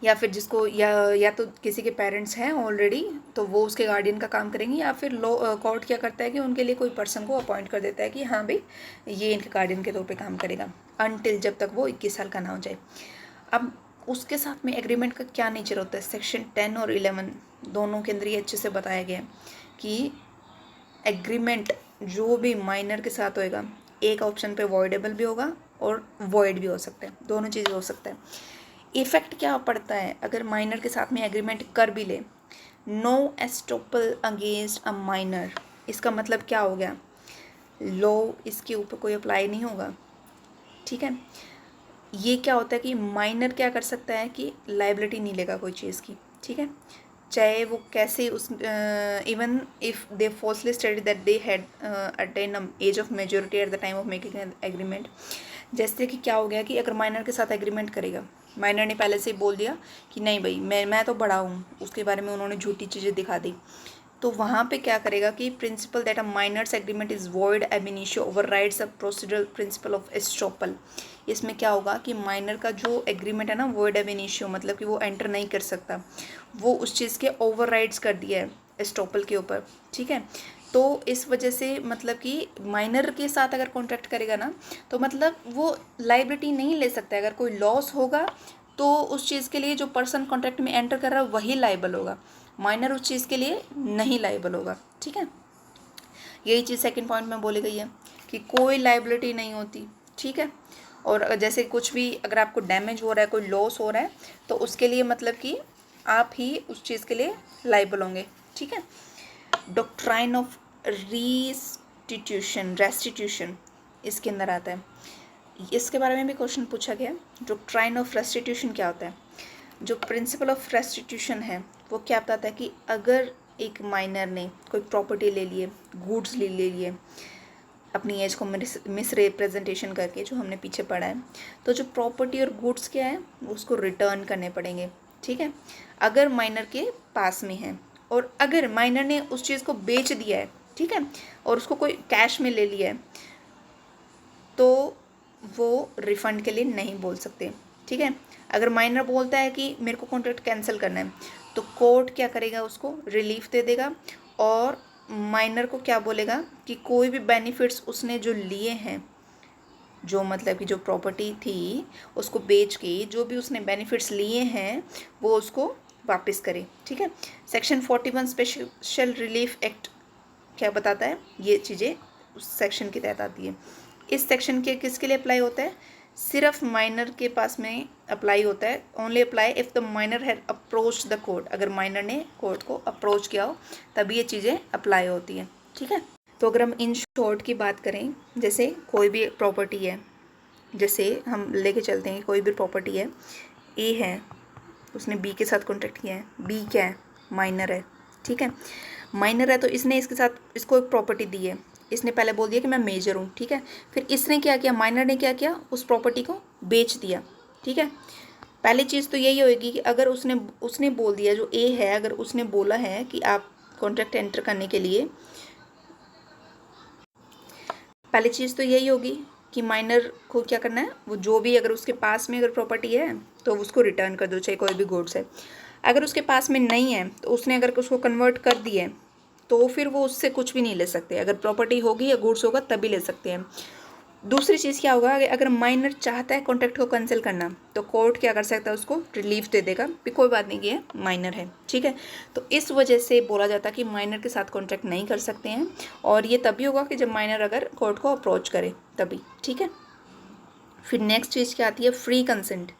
या फिर जिसको या तो किसी के पेरेंट्स हैं ऑलरेडी तो वो उसके गार्डियन का काम करेंगे, या फिर लॉ कोर्ट क्या करता है कि उनके लिए कोई पर्सन को अपॉइंट कर देता है कि हाँ भाई ये इनके गार्डियन के तौर पे काम करेगा, अनटिल जब तक वो 21 साल का ना हो जाए। अब उसके साथ में एग्रीमेंट का क्या नेचर होता है, सेक्शन 10 और 11 दोनों के अंदर ये अच्छे से बताया गया है कि एग्रीमेंट जो भी माइनर के साथ होएगा, एक ऑप्शन पे वॉइडेबल भी होगा और वॉइड भी हो सकता है, दोनों चीज़ें हो सकता है। इफेक्ट क्या पड़ता है अगर माइनर के साथ में एग्रीमेंट कर भी ले, no estoppel against a minor, इसका मतलब क्या हो गया, लॉ इसके ऊपर कोई अप्लाई नहीं होगा, ठीक है। ये क्या होता है कि माइनर क्या कर सकता है कि लाइबिलिटी नहीं लेगा कोई चीज़ की, ठीक है, चाहे वो कैसे उस even if they falsely stated that they had attain age of majority at the time of making agreement. जैसे कि क्या हो गया कि अगर माइनर के साथ एग्रीमेंट करेगा, माइनर ने पहले से ही बोल दिया कि नहीं भाई मैं तो बड़ा हूँ, उसके बारे में उन्होंने झूठी चीज़ें दिखा दी, तो वहाँ पे क्या करेगा कि principle that a minor's agreement is void ab initio overrides the procedural principle of estoppel. इसमें क्या होगा कि माइनर का जो एग्रीमेंट है ना वॉइड एब इनिशियो, मतलब कि वो एंटर नहीं कर सकता, वो उस चीज़ के ओवरराइड्स कर दिया है एस्टॉपल के ऊपर, ठीक है। तो इस वजह से मतलब कि माइनर के साथ अगर कॉन्ट्रैक्ट करेगा ना तो मतलब वो लाइबिलिटी नहीं ले सकता है। अगर कोई लॉस होगा तो उस चीज़ के लिए जो पर्सन कॉन्ट्रैक्ट में एंटर कर रहा है वही लाइबल होगा, माइनर उस चीज़ के लिए नहीं लाइबल होगा। ठीक है, यही चीज़ सेकंड पॉइंट में बोली गई है कि कोई लाइबिलिटी नहीं होती। ठीक है, और जैसे कुछ भी अगर आपको डैमेज हो रहा है, कोई लॉस हो रहा है, तो उसके लिए मतलब कि आप ही उस चीज़ के लिए लाइबल होंगे। ठीक है, डॉक्ट्राइन ऑफ रेस्टिट्यूशन इसके अंदर आता है। इसके बारे में भी क्वेश्चन पूछा गया। डॉक्ट्राइन ऑफ रेस्टिट्यूशन क्या होता है? जो प्रिंसिपल ऑफ रेस्टिट्यूशन है वो क्या बताता है कि अगर एक माइनर ने कोई प्रॉपर्टी ले लिए, गुड्स ले लिए अपनी एज को मिस रिप्रेजेंटेशन करके, जो हमने पीछे पढ़ा है, तो जो प्रॉपर्टी और गुड्स क्या है उसको रिटर्न करने पड़ेंगे। ठीक है, अगर माइनर के पास में है और अगर माइनर ने उस चीज़ को बेच दिया है, ठीक है, और उसको कोई कैश में ले लिया है, तो वो रिफ़ंड के लिए नहीं बोल सकते। ठीक है, अगर माइनर बोलता है कि मेरे को कॉन्ट्रैक्ट कैंसिल करना है, तो कोर्ट क्या करेगा, उसको रिलीफ दे देगा और माइनर को क्या बोलेगा कि कोई भी बेनिफिट्स उसने जो लिए हैं, जो मतलब कि जो प्रॉपर्टी थी उसको बेच के जो भी उसने बेनिफिट्स लिए हैं वो उसको वापस करे। ठीक है, सेक्शन 41 स्पेशल रिलीफ एक्ट क्या बताता है, ये चीज़ें उस सेक्शन के तहत आती है। इस सेक्शन के किसके लिए अप्लाई होता है? सिर्फ माइनर के पास में अप्लाई होता है। Only apply if the minor had approach the court. अगर माइनर ने कोर्ट को अप्रोच किया हो तभी ये चीज़ें अप्लाई होती हैं। ठीक है, तो अगर हम इन शॉर्ट की बात करें, जैसे कोई भी प्रॉपर्टी है, जैसे हम लेके चलते हैं कोई भी प्रॉपर्टी है, ए है, उसने बी के साथ कॉन्ट्रैक्ट किया है, बी क्या है, माइनर है। ठीक है, माइनर है तो इसने इसके साथ इसको एक प्रॉपर्टी दी है, इसने पहले बोल दिया कि मैं मेजर हूँ। ठीक है, फिर इसने क्या किया, माइनर ने क्या किया, उस प्रॉपर्टी को बेच दिया। ठीक है, पहली चीज़ तो यही होगी कि अगर उसने बोल दिया, जो ए है, अगर उसने बोला है कि आप कॉन्ट्रैक्ट एंटर करने के लिए, पहली चीज़ तो यही होगी कि माइनर को क्या करना है, वो जो भी अगर उसके पास में अगर प्रॉपर्टी है तो उसको रिटर्न कर दो, चाहे कोई भी गुड्स है। अगर उसके पास में नहीं है तो उसने अगर उसको कन्वर्ट कर दिया है तो फिर वो उससे कुछ भी नहीं ले सकते। अगर प्रॉपर्टी होगी या गुड्स होगा तभी ले सकते हैं। दूसरी चीज़ क्या होगा, अगर माइनर चाहता है कॉन्ट्रैक्ट को कैंसिल करना तो कोर्ट क्या कर सकता है, उसको रिलीफ दे देगा कि कोई बात नहीं, ये माइनर है। ठीक है, तो इस वजह से बोला जाता है कि माइनर के साथ कॉन्ट्रैक्ट नहीं कर सकते हैं, और ये तभी होगा कि जब माइनर अगर कोर्ट को अप्रोच करे तभी। ठीक है, फिर नेक्स्ट चीज़ क्या आती है, फ्री कंसेंट।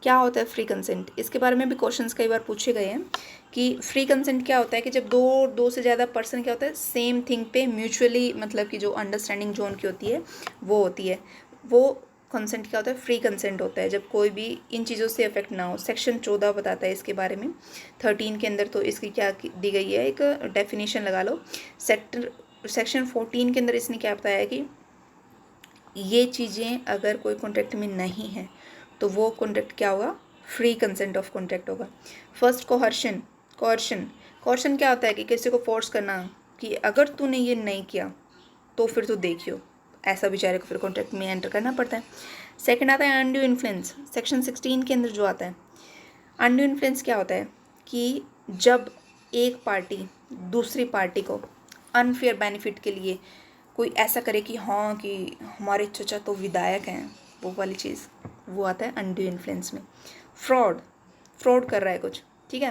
क्या होता है फ्री कंसेंट? इसके बारे में भी क्वेश्चंस कई बार पूछे गए हैं कि फ्री कंसेंट क्या होता है, कि जब दो से ज़्यादा पर्सन क्या होता है, सेम थिंग पे म्यूचुअली मतलब कि जो अंडरस्टैंडिंग जोन की होती है वो होती है, वो कंसेंट क्या होता है, फ्री कंसेंट होता है, जब कोई भी इन चीज़ों से अफेक्ट ना हो। सेक्शन 14 बताता है इसके बारे में, 13 के अंदर तो इसकी क्या दी गई है, एक डेफिनेशन लगा लो। सेक्शन 14 के अंदर इसने क्या बताया है कि ये चीज़ें अगर कोई कॉन्ट्रैक्ट में नहीं है तो वो कॉन्ट्रैक्ट क्या होगा, फ्री कंसेंट ऑफ कॉन्ट्रैक्ट होगा। फर्स्ट कोहर्शन। कोहर्शन क्या होता है कि किसी को फोर्स करना कि अगर तूने ये नहीं किया तो फिर तू देखियो, ऐसा बेचारे को फिर कॉन्ट्रैक्ट में एंटर करना पड़ता है। सेकंड आता है अनड्यू इन्फ्लुएंस। सेक्शन 16 के अंदर जो आता है, अनड्यू इन्फ्लुएंस क्या होता है कि जब एक पार्टी दूसरी पार्टी को अनफेयर बेनिफिट के लिए कोई ऐसा करे कि हाँ कि हमारे चचा तो विधायक हैं, वो वाली चीज़, वो आता है अनड्यू इन्फ्लुएंस में। फ्रॉड कर रहा है कुछ। ठीक है,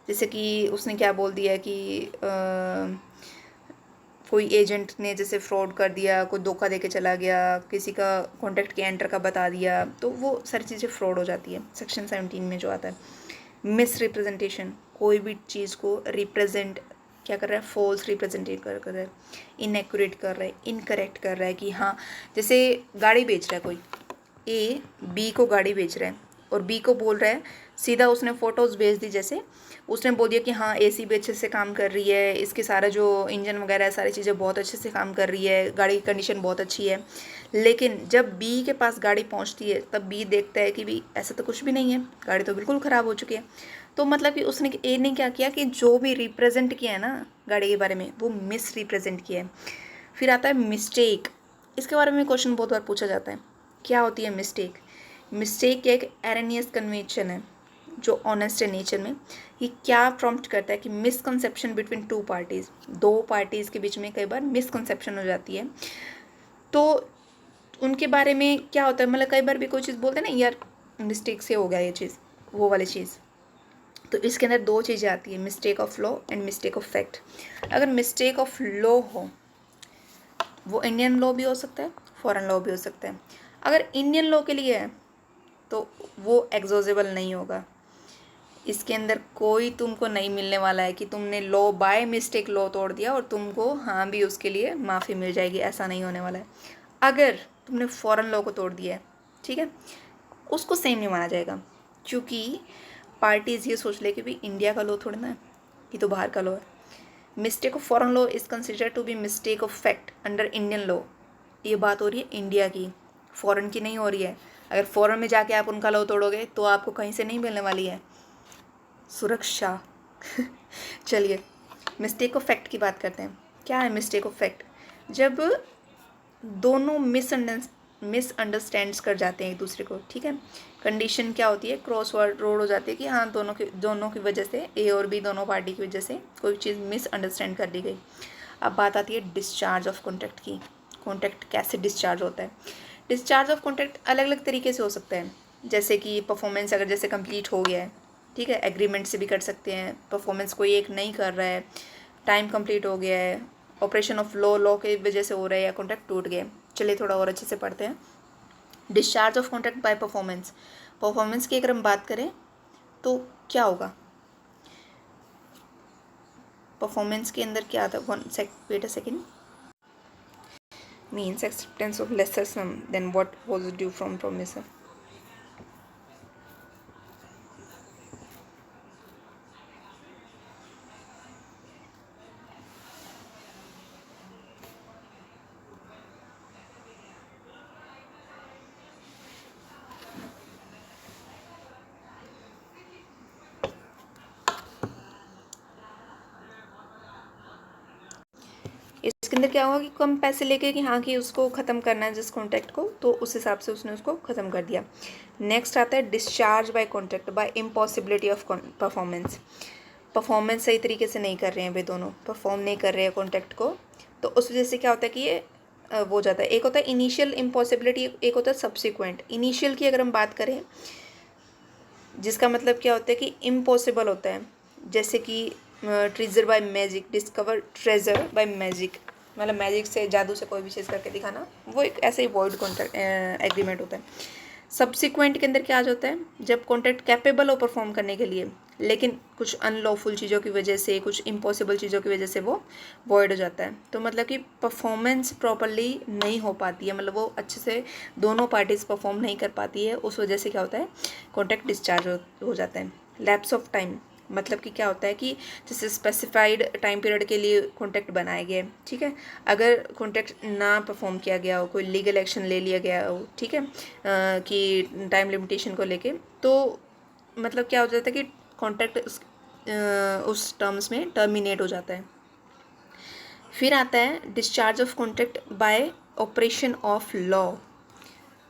जैसे कि उसने क्या बोल दिया कि कोई एजेंट ने जैसे फ्रॉड कर दिया, कोई धोखा दे के चला गया, किसी का कॉन्टैक्ट के एंटर का बता दिया, तो वो सारी चीज़ें फ्रॉड हो जाती है। सेक्शन 17 में जो आता है मिस रिप्रेजेंटेशन, कोई भी चीज़ को रिप्रेजेंट क्या कर रहा है, फॉल्स रिप्रेजेंटेट कर रहा है, इनएक्यूरेट कर रहा है, इनकरेक्ट कर रहा है कि हाँ, जैसे गाड़ी बेच रहा है कोई, ए बी को गाड़ी बेच रहा है और बी को बोल रहा है, सीधा उसने फ़ोटोज़ भेज दी, जैसे उसने बोल दिया कि हाँ एसी भी अच्छे से काम कर रही है, इसके सारा जो इंजन वगैरह है सारी चीज़ें बहुत अच्छे से काम कर रही है, गाड़ी की कंडीशन बहुत अच्छी है। लेकिन जब बी के पास गाड़ी पहुंचती है तब बी देखता है कि भी ऐसा तो कुछ भी नहीं है, गाड़ी तो बिल्कुल ख़राब हो चुकी है। तो मतलब कि उसने ए ने क्या किया कि जो भी रिप्रेजेंट किया है ना गाड़ी के बारे में, वो मिस रिप्रेजेंट किया है। फिर आता है मिस्टेक। इसके बारे में क्वेश्चन बहुत बार पूछा जाता है, क्या होती है मिस्टेक? मिस्टेक एक एरेनियस कन्वेंशन है, जो ऑनेस्ट है नेचर में, ये क्या प्रॉम्प्ट करता है कि मिसकंसेप्शन बिटवीन टू पार्टीज़, दो पार्टीज़ के बीच में कई बार मिसकंसेप्शन हो जाती है। तो उनके बारे में क्या होता है, मतलब कई बार भी कोई चीज़ बोलते हैं ना, यार मिस्टेक से हो गया ये चीज़, वो वाली चीज़। तो इसके अंदर दो चीज़ें आती है, mistake of law and mistake of fact. अगर मिस्टेक ऑफ लॉ हो, वो इंडियन लॉ भी हो सकता है, फॉरेन लॉ भी हो सकता है। अगर इंडियन लॉ के लिए है तो वो एग्जॉजेबल नहीं होगा। इसके अंदर कोई तुमको नहीं मिलने वाला है कि तुमने लॉ बाय मिस्टेक लॉ तोड़ दिया और तुमको हाँ भी उसके लिए माफ़ी मिल जाएगी, ऐसा नहीं होने वाला है। अगर तुमने फॉरेन लॉ को तोड़ दिया है, ठीक है, उसको सेम नहीं माना जाएगा, क्योंकि पार्टीज़ ये सोच ले कि भाई इंडिया का लॉ थोड़ा ना है, ये तो बाहर का लॉ है। Mistake of foreign law is considered to be mistake of fact under Indian law. ये बात हो रही है इंडिया की, फॉरेन की नहीं हो रही है। अगर फॉरेन में जाके आप उनका लॉ तोड़ोगे तो आपको कहीं से नहीं मिलने वाली है सुरक्षा। चलिए मिस्टेक ऑफ फैक्ट की बात करते हैं। क्या है मिस्टेक ऑफ फैक्ट? जब दोनों मिसअंडरस्टैंड्स कर जाते हैं एक दूसरे को, ठीक है। कंडीशन क्या होती है, क्रॉस रोड हो जाती है कि हाँ दोनों की वजह से, ए और बी दोनों पार्टी की वजह से कोई चीज़ मिसअंडरस्टैंड कर दी गई। अब बात आती है डिस्चार्ज ऑफ कॉन्ट्रैक्ट की। कॉन्ट्रैक्ट कैसे डिस्चार्ज होता है? डिस्चार्ज ऑफ कॉन्ट्रैक्ट अलग अलग तरीके से हो सकता है, जैसे कि परफॉर्मेंस अगर जैसे कंप्लीट हो गया है, ठीक है, एग्रीमेंट से भी कर सकते हैं। परफॉर्मेंस कोई एक नहीं कर रहा है, टाइम कंप्लीट हो गया है, ऑपरेशन ऑफ लॉ की वजह से हो रहा है, या कॉन्ट्रैक्ट टूट गया। चलिए थोड़ा और अच्छे से पढ़ते हैं। Discharge of contract by performance. Performance की अगर हम बात करें तो क्या होगा? परफॉर्मेंस के अंदर क्या आता है? Wait a second. Means acceptance of lesser sum than what was due from promisor. इसके अंदर क्या होगा कि कम पैसे लेके कि हाँ कि उसको ख़त्म करना है जिस कॉन्ट्रैक्ट को, तो उस हिसाब से उसने उसको ख़त्म कर दिया। नेक्स्ट आता है discharge by contract by impossibility of performance. Performance सही तरीके से नहीं कर रहे हैं वे दोनों, परफॉर्म नहीं कर रहे हैं कॉन्ट्रैक्ट को, तो उस वजह से क्या होता है कि ये वो हो जाता है। एक होता है इनिशियल इम्पॉसिबिलिटी, एक होता है सब्सिक्वेंट। इनिशियल की अगर हम बात करें, जिसका मतलब क्या होता है कि इम्पॉसिबल होता है, जैसे कि treasure by magic, discover treasure by magic, मतलब मैजिक से, जादू से कोई भी चीज़ करके दिखाना, वो एक ऐसे ही वॉइड कॉन्ट्रैक्ट एग्रीमेंट होता है। सब्सिक्वेंट के अंदर क्या आ जाता है, जब कॉन्ट्रैक्ट कैपेबल हो परफॉर्म करने के लिए, लेकिन कुछ अनलॉफुल चीज़ों की वजह से, कुछ इम्पॉसिबल चीज़ों की वजह से वो वॉइड हो जाता है। तो मतलब कि परफॉर्मेंस प्रॉपरली नहीं हो पाती है, मतलब वो अच्छे से दोनों पार्टीज परफॉर्म नहीं कर पाती है, उस वजह से क्या होता है, कॉन्ट्रैक्ट डिस्चार्ज हो जाता है। लैप्स ऑफ टाइम, मतलब कि क्या होता है कि जैसे स्पेसिफाइड टाइम पीरियड के लिए कॉन्ट्रैक्ट बनाए गए, ठीक है, अगर कॉन्ट्रैक्ट ना परफॉर्म किया गया हो, कोई लीगल एक्शन ले लिया गया हो, ठीक है, कि टाइम लिमिटेशन को लेके, तो मतलब क्या हो जाता है कि कॉन्ट्रैक्ट उस टर्म्स में टर्मिनेट हो जाता है। फिर आता है discharge of contract by operation of law.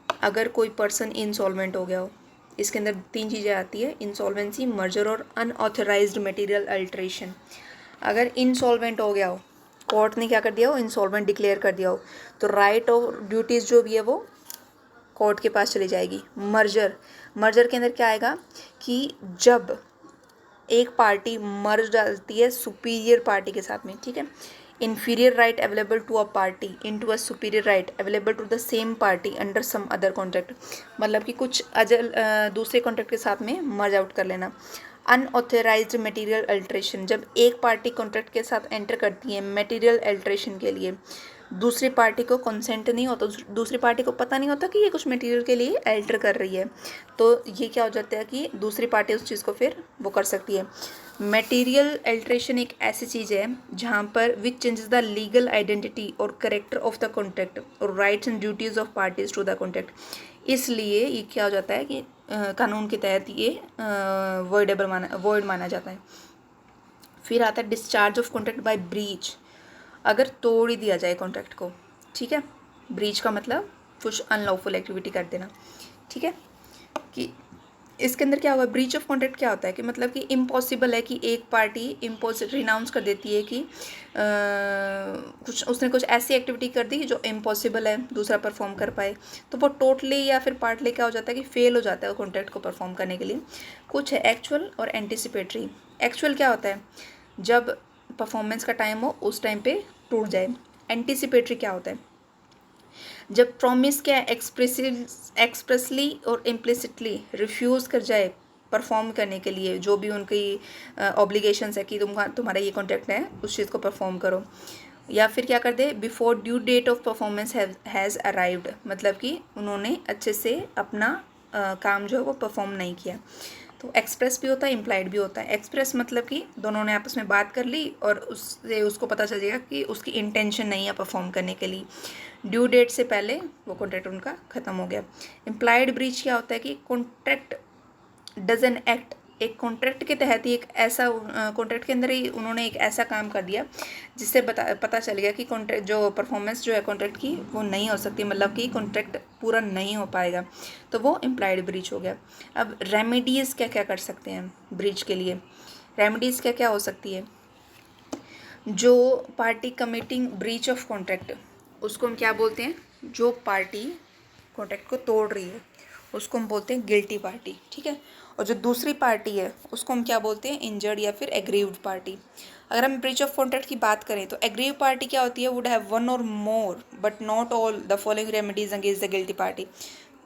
अगर कोई पर्सन इंसॉल्वेंट हो गया हो, इसके अंदर तीन चीज़ें आती है, इंसॉल्वेंसी, मर्जर और अनऑथराइज्ड मटेरियल अल्ट्रेशन। अगर इंसॉल्वेंट हो गया हो, कोर्ट ने क्या कर दिया हो, इंसॉल्वेंट डिक्लेयर कर दिया हो, तो राइट और ड्यूटीज़ जो भी है वो कोर्ट के पास चली जाएगी। मर्जर के अंदर क्या आएगा कि जब एक पार्टी मर्ज डालती है सुपीरियर पार्टी के साथ में, ठीक है, inferior right available to a party into a superior right available to the same party under some other contract, मतलब कि कुछ दूसरे कॉन्ट्रैक्ट के साथ में मर्ज आउट कर लेना। अनऑथराइज्ड मटेरियल अल्ट्रेशन, जब एक पार्टी कॉन्ट्रैक्ट के साथ एंटर करती है मटेरियल अल्ट्रेशन के लिए, दूसरी पार्टी को कंसेंट नहीं होता, दूसरी पार्टी को पता नहीं होता कि ये कुछ मटेरियल के लिए अल्टर कर रही है, तो ये क्या हो जाता है कि दूसरी पार्टी उस चीज़ को फिर वो कर सकती है। मटेरियल अल्ट्रेशन एक ऐसी चीज़ है जहाँ पर which changes the legal identity और करेक्टर ऑफ द कॉन्ट्रैक्ट और rights and duties of parties to the contract. इसलिए ये क्या हो जाता है कि कानून के तहत ये वॉइड माना जाता है। फिर आता है discharge of contract by breach. अगर तोड़ ही दिया जाए कॉन्ट्रैक्ट को, ठीक है, ब्रीच का मतलब कुछ अनलॉफुल एक्टिविटी कर देना, ठीक है, कि इसके अंदर क्या होगा, ब्रीच ऑफ कॉन्ट्रैक्ट क्या होता है कि मतलब कि इम्पॉसिबल है कि एक पार्टी रिनाउंस कर देती है कि कुछ उसने कुछ ऐसी एक्टिविटी कर दी जो इम्पॉसिबल है दूसरा परफॉर्म कर पाए, तो वो टोटली या फिर पार्टली क्या हो जाता है कि फेल हो जाता है कॉन्ट्रैक्ट को परफॉर्म करने के लिए। कुछ है एक्चुअल और एंटिसिपेटरी। एक्चुअल क्या होता है, जब परफॉर्मेंस का टाइम हो उस टाइम पे टूट जाए। एंटिसिपेटरी क्या होता है, जब प्रॉमिस क्या एक्सप्रेसली और इम्प्लिसिटली रिफ्यूज़ कर जाए परफॉर्म करने के लिए, जो भी उनकी ऑब्लिगेशंस है कि तुम्हारा ये कॉन्ट्रैक्ट है उस चीज़ को परफॉर्म करो। या फिर क्या कर दे, before due date of performance has arrived, मतलब कि उन्होंने अच्छे से अपना काम जो है वो परफॉर्म नहीं किया। तो एक्सप्रेस भी होता है, इम्प्लाइड भी होता है। एक्सप्रेस मतलब कि दोनों ने आपस में बात कर ली और उससे उसको पता चल जाएगा कि उसकी इंटेंशन नहीं है परफॉर्म करने के लिए, ड्यू डेट से पहले वो कॉन्ट्रैक्ट उनका ख़त्म हो गया। इम्प्लाइड ब्रीच क्या होता है कि कॉन्ट्रैक्ट डजन एक्ट, एक कॉन्ट्रैक्ट के तहत ही एक ऐसा कॉन्ट्रैक्ट के अंदर ही उन्होंने एक ऐसा काम कर दिया जिससे पता चल गया कि कॉन्ट्रैक्ट जो परफॉर्मेंस जो है कॉन्ट्रैक्ट की वो नहीं हो सकती, मतलब कि कॉन्ट्रैक्ट पूरा नहीं हो पाएगा, तो वो इम्प्लाइड ब्रीच हो गया। अब रेमेडीज़ क्या क्या कर सकते हैं ब्रीच के लिए, रेमेडीज़ क्या क्या हो सकती है। जो party committing breach of contract, उसको हम क्या बोलते हैं, जो पार्टी कॉन्ट्रैक्ट को तोड़ रही है उसको हम बोलते हैं गिल्टी पार्टी, ठीक है। और जो दूसरी पार्टी है उसको हम क्या बोलते हैं, इंजर्ड या फिर एग्रीव्ड पार्टी। अगर हम ब्रीच ऑफ कॉन्ट्रैक्ट की बात करें तो एग्रीव पार्टी क्या होती है, वुड हैव वन और more but not all the following remedies against the guilty party.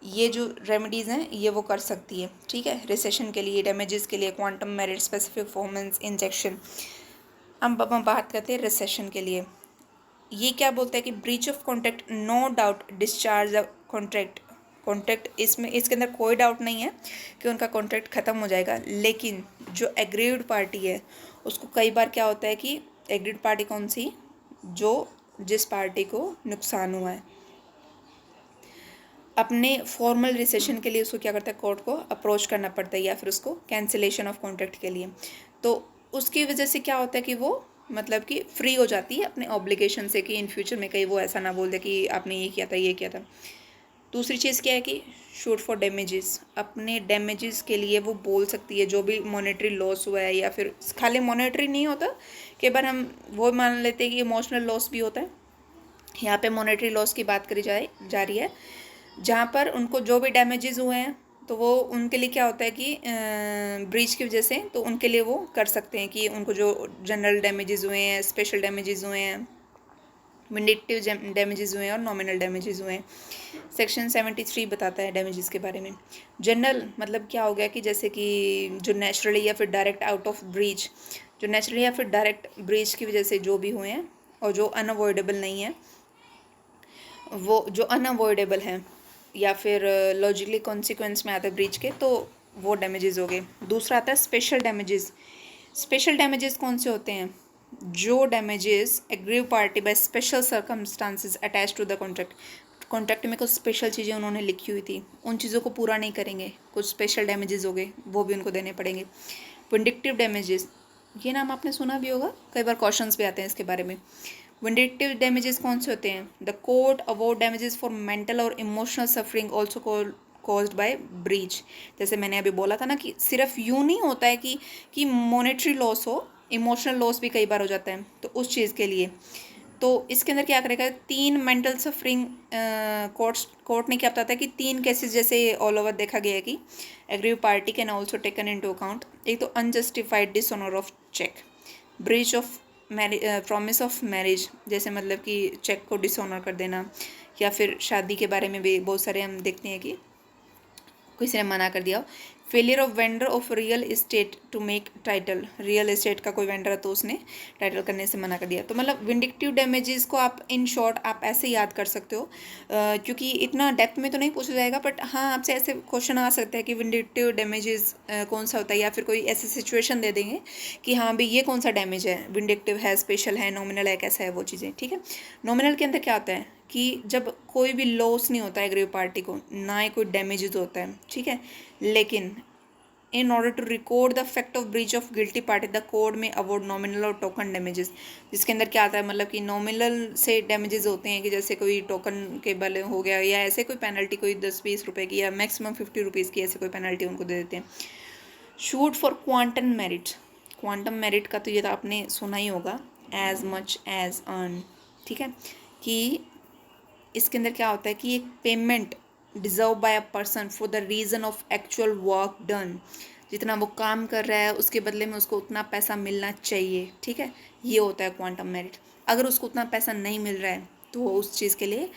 ये जो रेमेडीज़ हैं ये वो कर सकती है, ठीक है, रिसेशन के लिए, डैमेजेस के लिए, quantum merit, specific performance injection. अब हम बात करते हैं रिसेशन के लिए। ये क्या बोलता है कि breach of contract no doubt discharge the contract, contract इसमें इसके अंदर कोई डाउट नहीं है कि उनका कॉन्ट्रैक्ट ख़त्म हो जाएगा, लेकिन जो एग्रीव्ड पार्टी है उसको कई बार क्या होता है कि एग्रीड पार्टी कौन सी, जो जिस पार्टी को नुकसान हुआ है, अपने फॉर्मल रिसेशन के लिए उसको क्या करता है, कोर्ट को अप्रोच करना पड़ता है या फिर उसको कैंसिलेशन ऑफ कॉन्ट्रैक्ट के लिए। तो उसकी वजह से क्या होता है कि वो मतलब कि फ्री हो जाती है अपने ऑब्लिगेशन से, कि इन फ्यूचर में कहीं वो ऐसा ना बोल दे कि आपने ये किया था ये किया था। दूसरी चीज़ क्या है कि शूट फॉर डैमेजेस, अपने डैमेजेस के लिए वो बोल सकती है, जो भी मॉनेटरी लॉस हुआ है, या फिर खाली मॉनेटरी नहीं होता, कई बार हम वो मान लेते हैं कि इमोशनल लॉस भी होता है। यहाँ पे मॉनेटरी लॉस की बात करी जा रही है, जहाँ पर उनको जो भी डैमेजेस हुए हैं तो वो उनके लिए क्या होता है कि ब्रीच की वजह से, तो उनके लिए वो कर सकते हैं कि उनको जो जनरल डैमेजेस हुए हैं, स्पेशल डैमेजेस हुए हैं, विंडिक्टिव डैमेजेस हुए हैं और नॉमिनल डैमेजेस हुए हैं। सेक्शन 73 बताता है डैमेजेस के बारे में। जनरल मतलब क्या हो गया कि जैसे कि जो नेचुरली या फिर डायरेक्ट आउट ऑफ ब्रीच, जो नेचुरली या फिर डायरेक्ट ब्रीच की वजह से जो भी हुए हैं और जो अनअवॉइडेबल नहीं है, वो जो अनअवॉइडेबल हैं या फिर लॉजिकली कॉन्सिक्वेंस में आते हैं ब्रीच के, तो वो डैमेजेस हो गए। दूसरा आता है स्पेशल डैमेजेस। स्पेशल डैमेजेस कौन से होते हैं, जो damages aggrieved party by special circumstances attach to the contract, contract में कुछ स्पेशल चीज़ें उन्होंने लिखी हुई थी, उन चीज़ों को पूरा नहीं करेंगे, कुछ स्पेशल डैमेजेस हो गए, वो भी उनको देने पड़ेंगे। विंडिक्टिव डैमेजेस, ये नाम आपने सुना भी होगा, कई बार क्वेश्चंस भी आते हैं इसके बारे में। विंडिक्टिव डैमेजेस कौन से होते हैं, the court award damages for mental और emotional suffering also caused by breach. जैसे मैंने अभी बोला था ना कि सिर्फ यूँ नहीं होता है कि मॉनेटरी लॉस हो, इमोशनल लॉस भी कई बार हो जाता है, तो उस चीज़ के लिए। तो इसके अंदर क्या करेगा, 3 मेंटल सफरिंग कोर्ट ने क्या बताता है कि 3 केसेस जैसे ऑल ओवर देखा गया है कि aggrieved party can also taken into account. एक तो unjustified dishonour of cheque, breach of promise of marriage, जैसे मतलब कि चेक को डिसऑनर कर देना, या फिर शादी के बारे में भी बहुत सारे हम देखते हैं कि किसी ने मना कर दिया। Failure of vendor of real estate to make title, real estate का कोई वेंडर है तो उसने टाइटल करने से मना कर दिया। तो मतलब विंडिक्टिव डैमेजेस को आप इन शॉर्ट आप ऐसे याद कर सकते हो, क्योंकि इतना डेप्थ में तो नहीं पूछा जाएगा, बट हाँ आपसे ऐसे क्वेश्चन आ सकते हैं कि विंडिक्टिव डैमेजेस कौन सा होता है, या फिर कोई ऐसी सिचुएशन दे देंगे कि हाँ भाई ये कौन सा डैमेज है, विंडिक्टिव है, स्पेशल है, नॉमिनल है, कैसा है वो चीज़ें, ठीक है। नॉमिनल के अंदर क्या होता है कि जब कोई भी लॉस नहीं होता है एग्रीव पार्टी को, ना ही कोई डैमेजेस होता है, ठीक है, लेकिन in order to record the fact of breach of guilty party the court may award nominal और token damages। जिसके अंदर क्या आता है, मतलब कि nominal से damages होते हैं कि जैसे कोई token के बल हो गया या ऐसे कोई penalty कोई 10-20 रुपए की या maximum 50 रुपीज़ की ऐसे कोई penalty उनको दे देते हैं। Shoot for quantum merit, quantum merit का तो ये तो आपने सुना ही होगा, एज मच एज अर्न। ठीक है, कि इसके अंदर क्या होता है कि एक payment deserve by a person for the reason of actual work done, जितना वो काम कर रहा है उसके बदले में उसको उतना पैसा मिलना चाहिए। ठीक है, ये होता है क्वांटम मेरिट। अगर उसको उतना पैसा नहीं मिल रहा है तो उस चीज़ के लिए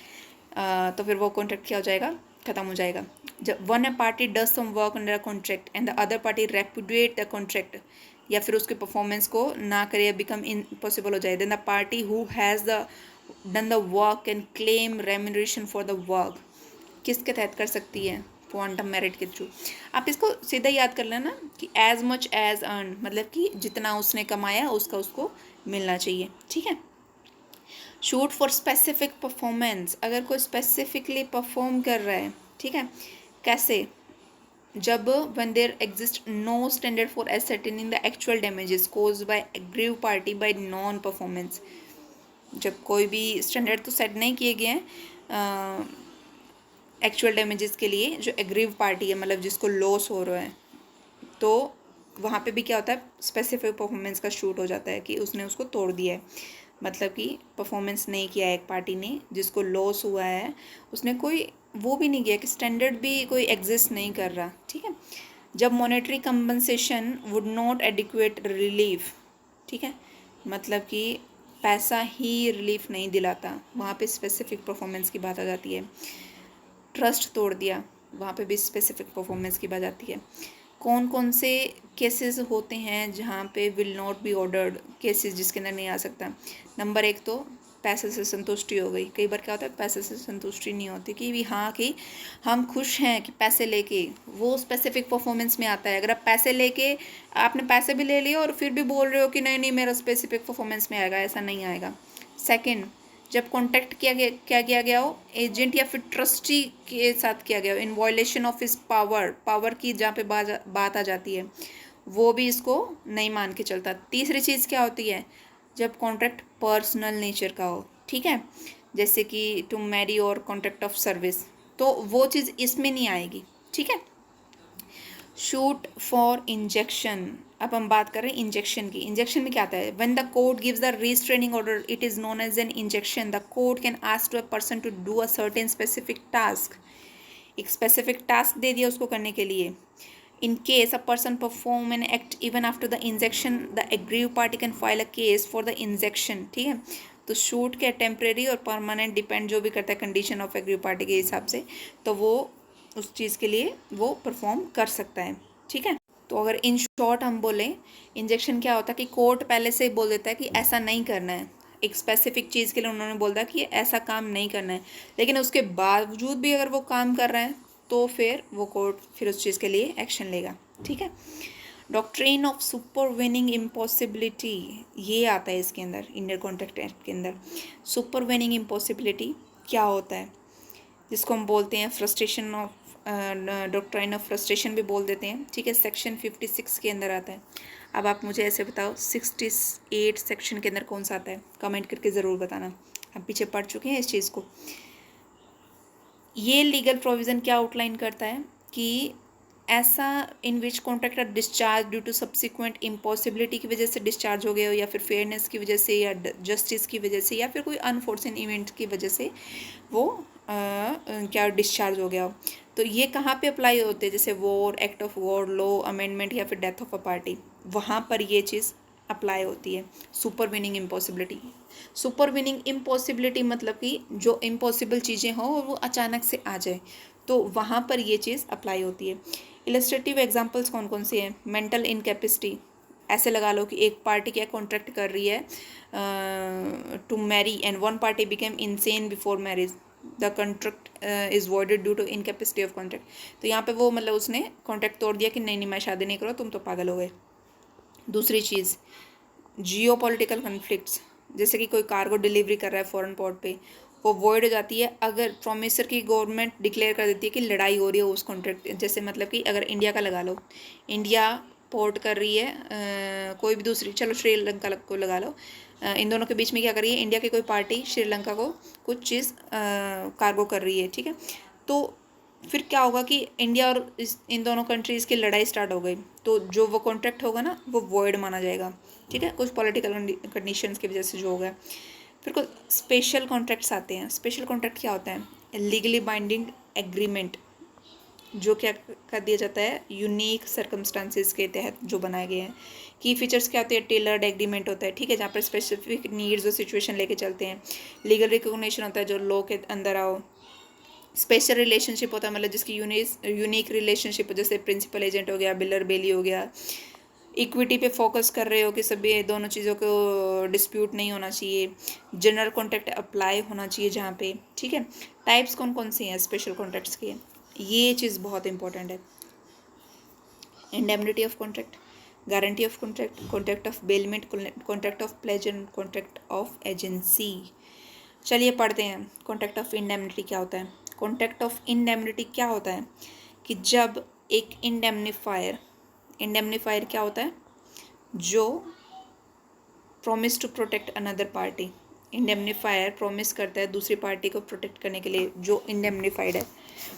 तो फिर वो कॉन्ट्रैक्ट क्या हो जाएगा, ख़त्म हो जाएगा। जब one a party does some work under a contract and the other party repudiate the contract, या फिर उसके परफॉर्मेंस को ना करे, बिकम इम्पॉसिबल हो जाए, then the party who has the done the work can claim remuneration for the work. किसके तहत कर सकती है, क्वांटम मेरिट के थ्रू। आप इसको सीधा याद कर लेना कि एज मच एज अर्न, मतलब कि जितना उसने कमाया उसका उसको मिलना चाहिए। ठीक है, शूट फॉर स्पेसिफिक परफॉर्मेंस, अगर कोई स्पेसिफिकली परफॉर्म कर रहा है। ठीक है, कैसे, जब when there exist no standard for ascertaining the actual damages caused by aggrieved party by non performance, जब कोई भी स्टैंडर्ड तो सेट नहीं किए गए हैं एक्चुअल डैमेजेस के लिए, जो एग्रीव पार्टी है मतलब जिसको लॉस हो रहा है, तो वहाँ पे भी क्या होता है, स्पेसिफिक परफॉर्मेंस का शूट हो जाता है कि उसने उसको तोड़ दिया है, मतलब कि परफॉर्मेंस नहीं किया है एक पार्टी ने, जिसको लॉस हुआ है उसने कोई वो भी नहीं किया कि स्टैंडर्ड भी कोई एग्जिस्ट नहीं कर रहा। ठीक है, जब monetary compensation would not adequate relief. ठीक है, मतलब कि पैसा ही रिलीफ नहीं दिलाता, वहाँ पे स्पेसिफिक परफॉर्मेंस की बात आ जाती है। ट्रस्ट तोड़ दिया, वहाँ पे भी स्पेसिफिक परफॉर्मेंस की बात आती है। कौन कौन से केसेस होते हैं जहाँ पे will not be ordered, cases जिसके अंदर नहीं आ सकता। नंबर एक तो पैसे से संतुष्टि हो गई। कई बार क्या होता है, पैसे से संतुष्टि नहीं होती कि भी हाँ कि हम खुश हैं कि पैसे लेके, वो स्पेसिफिक परफॉर्मेंस में आता है। अगर आप पैसे लेके, आपने पैसे भी ले लिए और फिर भी बोल रहे हो कि नहीं नहीं मेरा स्पेसिफिक परफॉर्मेंस में आएगा, ऐसा नहीं आएगा। सेकेंड, जब कॉन्टैक्ट किया गया हो एजेंट या फिर ट्रस्टी के साथ किया गया हो in violation of his power की जहाँ पे बात आ जाती है, वो भी इसको नहीं मान के चलता। तीसरी चीज़ क्या होती है, जब कॉन्ट्रैक्ट पर्सनल नेचर का हो। ठीक है, जैसे कि टू मैरी और कॉन्ट्रैक्ट ऑफ सर्विस, तो वो चीज़ इसमें नहीं आएगी। ठीक है, शूट फॉर इंजेक्शन, अब हम बात कर रहे हैं इंजेक्शन की। इंजेक्शन में क्या आता है, when the court gives the restraining order it is known as an injunction. The court can ask to a person to do a certain specific task, एक स्पेसिफिक टास्क दे दिया उसको करने के लिए। In case a person perform an act even after the injunction the aggrieved party can file a case for the injunction. ठीक है, तो शूट के टेम्परेरी और परमानेंट डिपेंड जो भी करता है कंडीशन ऑफ एग्रीव पार्टी के हिसाब से, तो वो उस चीज़ के लिए वो परफॉर्म कर सकता है। ठीक है, तो अगर इन शॉर्ट हम बोलें, इंजेक्शन क्या होता है कि कोर्ट पहले से ही बोल देता है कि ऐसा नहीं करना है, एक स्पेसिफिक चीज़ के लिए उन्होंने बोल दिया कि ऐसा काम नहीं करना है, लेकिन उसके बावजूद भी अगर वो काम कर रहा है तो फिर वो कोर्ट फिर उस चीज़ के लिए एक्शन लेगा। ठीक है, डॉक्ट्रिन ऑफ सुपरवेनिंग इम्पॉसिबिलिटी, ये आता है इसके अंदर, इंडियन कॉन्ट्रैक्ट एक्ट के अंदर। सुपरवेनिंग इम्पॉसिबिलिटी क्या होता है, जिसको हम बोलते हैं frustration of doctrine of frustration भी बोल देते हैं। ठीक है, सेक्शन 56 के अंदर आता है। अब आप मुझे ऐसे बताओ 68 सेक्शन के अंदर कौन सा आता है, कमेंट करके ज़रूर बताना। हम पीछे पढ़ चुके हैं इस चीज़ को। ये लीगल प्रोविज़न क्या आउटलाइन करता है कि ऐसा in which contractor discharge due to subsequent impossibility की वजह से डिस्चार्ज हो गया हो, या फिर फेयरनेस की वजह से, या जस्टिस की वजह से, या फिर कोई अनफोर्सिन इवेंट की वजह से वो क्या डिस्चार्ज हो गया हो। तो ये कहाँ पे अप्लाई होते हैं, जैसे war, act of war, law amendment, या फिर डेथ ऑफ अ पार्टी, वहाँ पर ये चीज़ अप्लाई होती है। सुपरवीनिंग इम्पॉसिबिलिटी, सुपरवीनिंग इम्पॉसिबिलिटी मतलब कि जो इम्पॉसिबल चीज़ें हों और वो अचानक से आ जाए, तो वहाँ पर ये चीज़ अप्लाई होती है। इलस्ट्रेटिव एग्जांपल्स कौन कौन से हैं, मेंटल इनकैपेसिटी, ऐसे लगा लो कि एक पार्टी क्या कॉन्ट्रैक्ट कर रही है to marry and one party became insane before marriage, the contract is voided due to incapacity of contract. तो यहाँ पे वो मतलब उसने कॉन्ट्रैक्ट तोड़ दिया कि नहीं नहीं मैं शादी नहीं करो, तुम तो पागल हो गए। दूसरी चीज़ जियो पॉलिटिकल कन्फ्लिक्ट्स, जैसे कि कोई कार्गो डिलीवरी कर रहा है फॉरेन पोर्ट पे वो वॉइड हो जाती है अगर प्रोमिसर की गवर्नमेंट डिक्लेयर कर देती है कि लड़ाई हो रही है उस कॉन्ट्रैक्ट। जैसे मतलब कि अगर इंडिया का लगा लो, इंडिया पोर्ट कर रही है कोई भी दूसरी, चलो श्रीलंका को लगा लो, इन दोनों के बीच में क्या कर रही है, इंडिया की कोई पार्टी श्रीलंका को कुछ चीज़ कार्गो कर रही है, ठीक है। तो फिर क्या होगा कि इंडिया और इन दोनों कंट्रीज़ की लड़ाई स्टार्ट हो गई, तो जो वो कॉन्ट्रैक्ट होगा ना वो वॉइड माना जाएगा, ठीक है, कुछ पॉलिटिकल कंडीशंस की वजह से जो होगा। फिर कुछ स्पेशल कॉन्ट्रैक्ट्स आते हैं। स्पेशल कॉन्ट्रैक्ट क्या होता है, लीगली बाइंडिंग एग्रीमेंट, जो क्या कर दिया जाता है, यूनिक सर्कमस्टांसिस के तहत जो बनाए गए हैं। की फीचर्स क्या होते हैं, टेलर्ड एग्रीमेंट होता है, ठीक है, जहाँ पर स्पेसिफिक नीड्स और सिचुएशन लेके चलते हैं। लीगल रिकॉग्निशन होता है, जो लॉ के अंदर आओ। स्पेशल रिलेशनशिप होता है, मतलब जिसकी यूनिक रिलेशनशिप, जैसे प्रिंसिपल एजेंट हो गया, बिलर बेली हो गया। इक्विटी पे फोकस कर रहे हो कि सभी दोनों चीज़ों को डिस्प्यूट नहीं होना चाहिए। जनरल कॉन्ट्रैक्ट अप्लाई होना चाहिए जहाँ पे, ठीक है। टाइप्स कौन कौन सी हैं स्पेशल कॉन्ट्रैक्ट्स की, ये चीज़ बहुत इंपॉर्टेंट है। Indemnity of contract, guarantee of contract, contract of bailment, contract of plays and contract of agency. चलिए पढ़ते हैं कॉन्ट्रैक्ट ऑफ इंडेमनिटी क्या होता है। कॉन्ट्रैक्ट ऑफ इंडेमनिटी क्या होता है कि जब एक इंडेमनीफायर क्या होता है, जो promise to protect another party. Indemnifier promise करता है दूसरी पार्टी को प्रोटेक्ट करने के लिए जो इंडेमनीफाइड है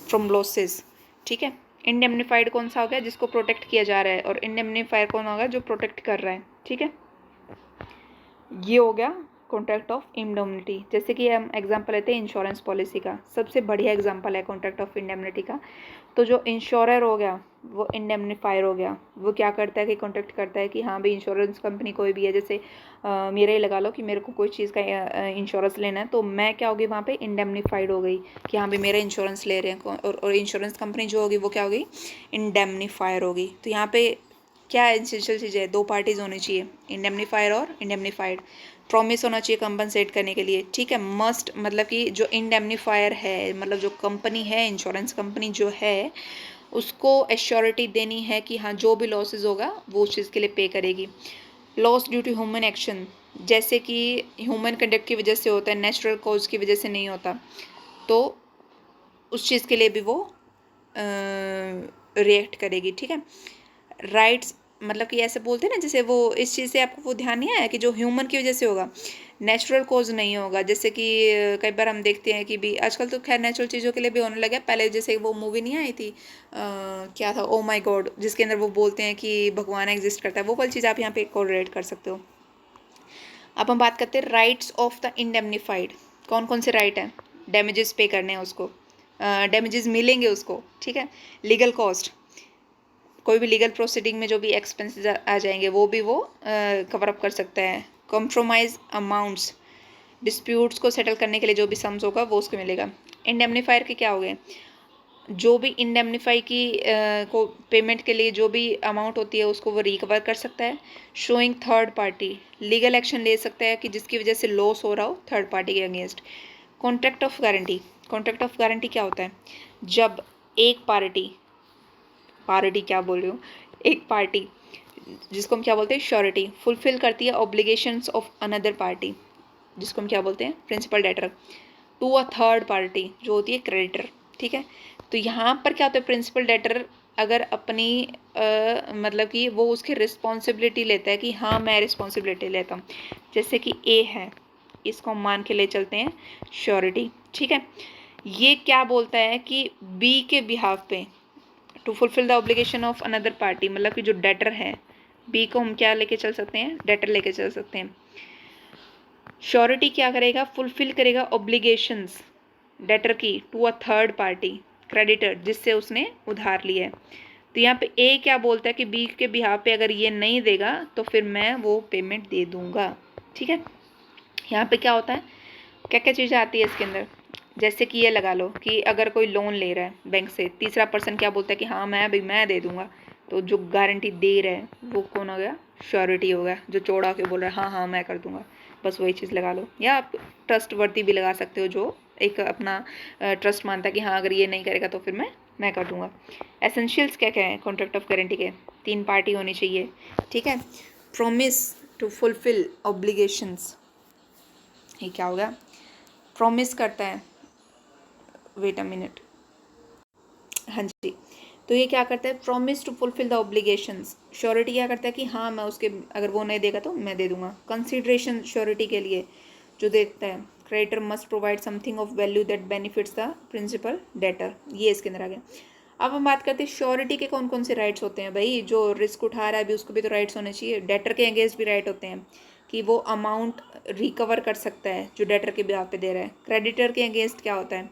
फ्रॉम लॉसेस, ठीक है। इंडेमनीफाइड कौन सा हो गया, जिसको प्रोटेक्ट किया जा रहा है, और इंडेमनीफायर कौन होगा, जो प्रोटेक्ट कर रहा है, ठीक है। ये हो गया कॉन्ट्रैक्ट ऑफ इंडेमनिटी। जैसे कि हम एग्जांपल लेते हैं इंश्योरेंस पॉलिसी का, सबसे बढ़िया एग्जांपल है कॉन्ट्रैक्ट ऑफ इंडेमनिटी का। तो जो इंश्योरर हो गया वो इंडेमनीफायर हो गया। वो क्या करता है कि कॉन्ट्रैक्ट करता है कि हाँ भाई इंश्योरेंस कंपनी कोई भी है, जैसे मेरा ही लगा लो कि मेरे को कोई चीज़ का इंश्योरेंस लेना है, तो मैं क्या होगी वहाँ पे इंडेमनीफाइड हो गई कि हाँ भाई मेरा इंश्योरेंस ले रहे हैं, और इंश्योरेंस कंपनी जो होगी वो क्या होगी, इंडेमनीफायर होगी। तो यहाँ पे क्या एसेंशियल चीज़ है, दो पार्टीज होनी चाहिए, इंडेमनीफायर और इंडेमनीफाइड। प्रॉमिस होना चाहिए कंपनसेट करने के लिए, ठीक है, मस्ट, मतलब कि जो इंडेमनीफायर है, मतलब जो कंपनी है, इंश्योरेंस कंपनी जो है, उसको एश्योरिटी देनी है कि हाँ जो भी लॉसेज होगा वो उस चीज़ के लिए पे करेगी। Loss due to human action, जैसे कि ह्यूमन कंडक्ट की वजह से होता है, नेचुरल कॉज की वजह से नहीं होता, तो उस चीज़ के लिए भी वो रिएक्ट करेगी, ठीक है। राइट्स, मतलब कि ऐसे बोलते हैं ना, जैसे वो इस चीज़ से आपको वो ध्यान नहीं आया कि जो ह्यूमन की वजह से होगा, नेचुरल कॉज नहीं होगा। जैसे कि कई बार हम देखते हैं कि भी आजकल तो खैर नेचुरल चीज़ों के लिए भी होने लगा, पहले जैसे वो मूवी नहीं आई थी क्या था, ओ माय गॉड, जिसके अंदर वो बोलते हैं कि भगवान एग्जिस्ट करता है, वो वाली चीज़ आप यहाँ पे कोरिलेट कर सकते हो। अब हम बात करते हैं राइट्स ऑफ द इंडेमनीफाइड। कौन कौन से राइट हैं, डैमेजेस पे करने हैं उसको, डैमेजेस मिलेंगे उसको, ठीक है। लीगल कॉस्ट, कोई भी लीगल प्रोसीडिंग में जो भी एक्सपेंसेस आ जाएंगे वो भी वो कवर अप कर सकता है। कॉम्प्रोमाइज अमाउंट्स, डिस्प्यूट्स को सेटल करने के लिए जो भी सम्स होगा वो उसको मिलेगा। इंडेमनीफायर के क्या हो गए, जो भी इंडेमनीफाई की को पेमेंट के लिए जो भी अमाउंट होती है उसको वो रिकवर कर सकता है। Showing third party, legal action ले सकता है कि जिसकी वजह से लॉस हो रहा हो थर्ड पार्टी के against. Contract of guarantee, contract of guarantee क्या होता है, जब एक पार्टी क्या बोल रही हूँ, एक पार्टी जिसको हम क्या बोलते हैं, श्योरिटी, फुलफिल करती है ऑब्लिगेशंस ऑफ अनदर पार्टी, जिसको हम क्या बोलते हैं, principal debtor, to a third party जो होती है क्रेडिटर, ठीक है। तो यहाँ पर क्या होता है, प्रिंसिपल डेटर अगर अपनी मतलब कि वो उसकी रिस्पॉन्सिबिलिटी लेता है कि हाँ मैं रिस्पॉन्सिबिलिटी लेता हूँ, जैसे कि ए है, इसको हम मान के ले चलते हैं श्योरिटी, ठीक है। ये क्या बोलता है कि बी के बिहाफ पे to fulfil the obligation of another party, मतलब कि जो डेटर है बी को हम क्या लेके चल सकते हैं, डेटर लेके चल सकते हैं। श्योरिटी क्या करेगा, फुलफिल करेगा ऑब्लिगेशंस डेटर की to a third party creditor, जिससे उसने उधार लिया है। तो यहाँ पे ए क्या बोलता है कि बी के बिहाफ पे अगर ये नहीं देगा तो फिर मैं वो पेमेंट दे दूंगा, ठीक है। यहाँ पे क्या होता है, क्या क्या चीज़ें आती है इसके अंदर, जैसे कि ये लगा लो कि अगर कोई लोन ले रहा है बैंक से, तीसरा पर्सन क्या बोलता है कि हाँ मैं दे दूंगा, तो जो गारंटी दे रहा है वो कौन हो गया, श्योरिटी हो गया, जो चौड़ा के बोल रहा है हाँ हाँ मैं कर दूंगा, बस वही चीज़ लगा लो। या आप ट्रस्ट वर्दी भी लगा सकते हो, जो एक अपना ट्रस्ट मानता है कि हाँ अगर ये नहीं करेगा तो फिर मैं कर दूंगा। एसेंशियल्स क्या क्या है कॉन्ट्रैक्ट ऑफ गारंटी के, तीन पार्टी होनी चाहिए, ठीक है। प्रॉमिस टू फुलफिल ऑब्लिगेशंस, ये क्या होगा, प्रॉमिस करता है, वेट अ मिनट, हाँ जी, तो ये क्या करता है, promise to fulfil the obligations, surety क्या करता है कि हाँ मैं उसके, अगर वो नहीं देगा तो मैं दे दूंगा। कंसिडरेशन श्योरिटी के लिए जो देता है, creditor must provide something of value that benefits the principal debtor, ये इसके अंदर आ गया। अब हम बात करते हैं श्योरिटी के कौन कौन से राइट्स होते हैं। भाई जो रिस्क उठा रहा है अभी उसको भी तो राइट्स होने चाहिए। डेटर के अगेंस्ट भी राइट होते हैं कि वो अमाउंट रिकवर कर सकता है जो डेटर के बिहाफ पे दे रहा है। क्रेडिटर के अगेंस्ट क्या होता है,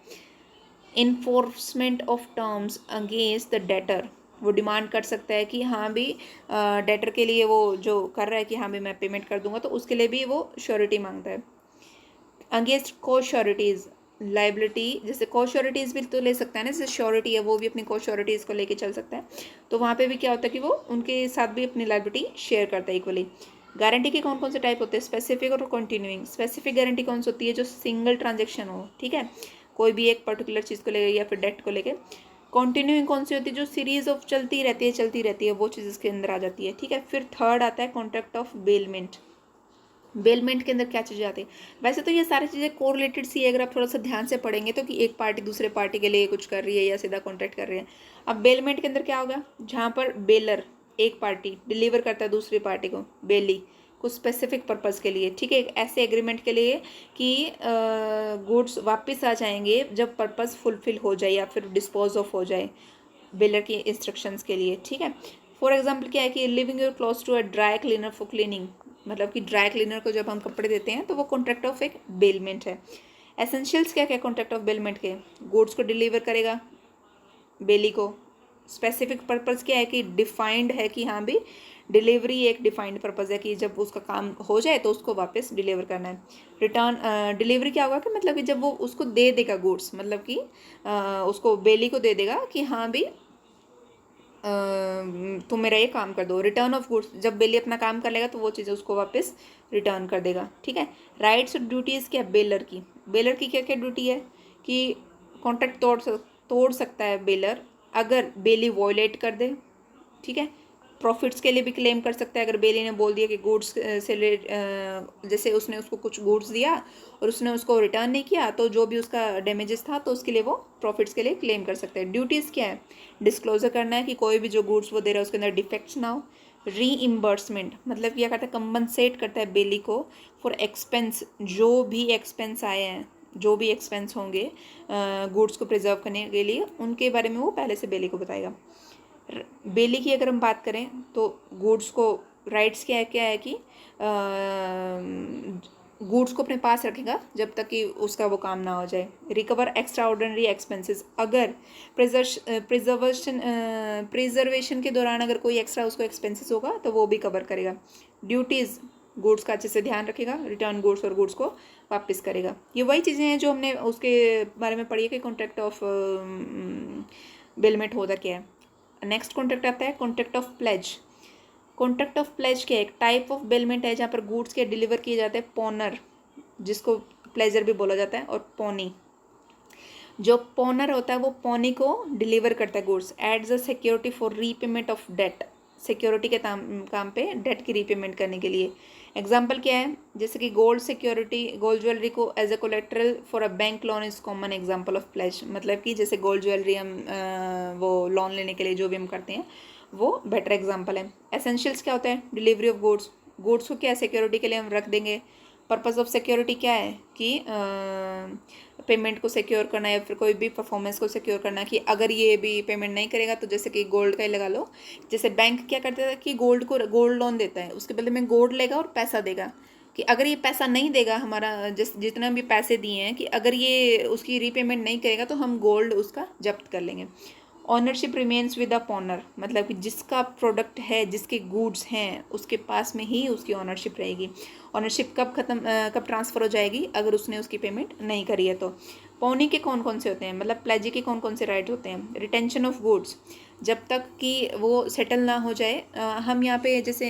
enforcement of terms against the debtor, वो डिमांड कर सकता है कि हाँ भी डेटर के लिए वो जो कर रहा है कि हाँ भी मैं पेमेंट कर दूंगा, तो उसके लिए भी वो श्योरिटी मांगता है। अगेंस्ट को श्योरिटीज़, लाइबिलिटी, जैसे को श्योरिटीज़ भी तो ले सकता है ना, जैसे श्योरिटी है वो भी अपनी को श्योरिटीज़ को लेके चल सकता है, तो वहाँ पे भी क्या होता है कि वो उनके साथ भी अपनी लाइबिलिटी शेयर करता है इक्वली। गारंटी के कौन कौन से टाइप होते हैं, स्पेसिफिक और कंटिन्यूइंग। स्पेसिफिक गारंटी कौन सी होती है, जो सिंगल ट्रांजेक्शन हो, ठीक है, कोई भी एक पर्टिकुलर चीज़ को लेकर या फिर डेट को लेकर। कंटिन्यूइंग कौन सी होती है, जो सीरीज ऑफ चलती रहती है, वो चीज़ इसके अंदर आ जाती है, ठीक है। फिर थर्ड आता है कॉन्ट्रैक्ट ऑफ बेलमेंट। बेलमेंट के अंदर क्या चीज़ें आती है, वैसे तो ये सारी चीज़ें कोरिलेटेड सी है, अगर आप थोड़ा सा ध्यान से पढ़ेंगे तो, कि एक पार्टी दूसरे पार्टी के लिए कुछ कर रही है या सीधा कॉन्ट्रैक्ट कर रही है। अब बेलमेंट के अंदर क्या होगा, जहाँ पर बेलर एक पार्टी डिलीवर करता है दूसरी पार्टी को बेली कुछ स्पेसिफिक पर्पज़ के लिए, ठीक है, एक ऐसे एग्रीमेंट के लिए कि गुड्स वापस आ जाएंगे जब पर्पज़ फुलफिल हो जाए या फिर डिस्पोज ऑफ हो जाए, बेलर की इंस्ट्रक्शंस के लिए, ठीक है। फॉर एग्जाम्पल क्या है कि leaving your clothes to a dry cleaner for cleaning, मतलब कि ड्राई क्लीनर को जब हम कपड़े देते हैं तो वो कॉन्ट्रैक्ट ऑफ एक बेलमेंट है। एसेंशियल्स क्या क्या कॉन्ट्रैक्ट ऑफ बेलमेंट के, गुड्स को डिलीवर करेगा बेली को। स्पेसिफिक पर्पज़ क्या है कि डिफाइंड है कि हाँ भी डिलीवरी एक डिफाइंड पर्पज़ है कि जब उसका काम हो जाए तो उसको वापस डिलीवर करना है। रिटर्न डिलीवरी क्या होगा कि मतलब कि जब वो उसको दे देगा गुड्स, मतलब कि उसको बेली को दे देगा कि हाँ भी तुम मेरा ये काम कर दो। रिटर्न ऑफ गुड्स, जब बेली अपना काम कर लेगा तो वो चीज़ें उसको वापस रिटर्न कर देगा, ठीक है। राइट्स और ड्यूटीज़ क्या, बेलर की क्या क्या ड्यूटी है कि कॉन्ट्रैक्ट तोड़ सकता है बेलर अगर बेली वॉयलेट कर दे, ठीक है। प्रॉफिट्स के लिए भी क्लेम कर सकता है, अगर बेली ने बोल दिया कि गुड्स से जैसे उसने उसको कुछ गुड्स दिया और उसने उसको रिटर्न नहीं किया, तो जो भी उसका डैमेजेस था तो उसके लिए वो प्रॉफिट्स के लिए क्लेम कर सकते हैं। ड्यूटीज़ क्या है, डिस्क्लोजर करना है कि कोई भी जो गुड्स वो दे रहा है उसके अंदर डिफेक्ट्स ना हो। रीइम्बर्समेंट मतलब क्या करता है, कंपनसेट करता है बेली को फॉर एक्सपेंस, जो भी एक्सपेंस आए हैं, जो भी एक्सपेंस होंगे गुड्स को प्रिजर्व करने के लिए, उनके बारे में वो पहले से बेली को बताएगा। बेली की अगर हम बात करें तो गुड्स को राइट्स क्या है कि गुड्स को अपने पास रखेगा जब तक कि उसका वो काम ना हो जाए। रिकवर एक्स्ट्रा ऑर्डिनरी एक्सपेंसेस, अगर प्रिजर्वेशन के दौरान अगर कोई एक्स्ट्रा उसको एक्सपेंसेस होगा तो वो भी कवर करेगा। ड्यूटीज़, गुड्स का अच्छे से ध्यान रखेगा, रिटर्न गुड्स और गुड्स को वापस करेगा। ये वही चीज़ें हैं जो हमने उसके बारे में पढ़ी है कि कॉन्ट्रैक्ट ऑफ बेलमेंट होता क्या है। नेक्स्ट कॉन्ट्रैक्ट आता है contract of pledge. Contract of pledge क्या है, एक टाइप ऑफ बेलमेंट है जहाँ पर गुड्स के डिलीवर किए जाते हैं पोनर, जिसको प्लेजर भी बोला जाता है, और पोनी। जो पोनर होता है वो पोनी को डिलीवर करता है goods, aids a security for repayment of debt, security के काम पे डेट की रीपेमेंट करने के लिए। एग्जाम्पल क्या है, जैसे कि गोल्ड सिक्योरिटी, गोल्ड ज्वेलरी को as a collateral for a bank loan is common example of pledge, मतलब कि जैसे गोल्ड ज्वेलरी हम वो लोन लेने के लिए जो भी हम करते हैं वो बेटर एग्जाम्पल है। एसेंशियल्स क्या होता है, डिलीवरी ऑफ गुड्स, गुड्स को क्या सिक्योरिटी के लिए हम रख देंगे। पर्पज़ ऑफ सिक्योरिटी क्या है कि पेमेंट को सिक्योर करना या फिर कोई भी परफॉर्मेंस को सिक्योर करना, कि अगर ये भी पेमेंट नहीं करेगा तो जैसे कि गोल्ड का ही लगा लो, जैसे बैंक क्या करता है कि गोल्ड लोन देता है, उसके बदले में गोल्ड लेगा और पैसा देगा, कि अगर ये पैसा नहीं देगा हमारा जितना भी पैसे दिए हैं, कि अगर ये उसकी रीपेमेंट नहीं करेगा तो हम गोल्ड उसका जब्त कर लेंगे। Ownership remains with the owner, मतलब कि जिसका प्रोडक्ट है, जिसके गुड्स हैं, उसके पास में ही उसकी ऑनरशिप रहेगी। ऑनरशिप कब ट्रांसफ़र हो जाएगी, अगर उसने उसकी पेमेंट नहीं करी है तो। पौनी के कौन कौन से होते हैं, मतलब प्लेजी के कौन कौन से राइट होते हैं। रिटेंशन ऑफ गुड्स, जब तक कि वो सेटल ना हो जाए। हम यहाँ पे जैसे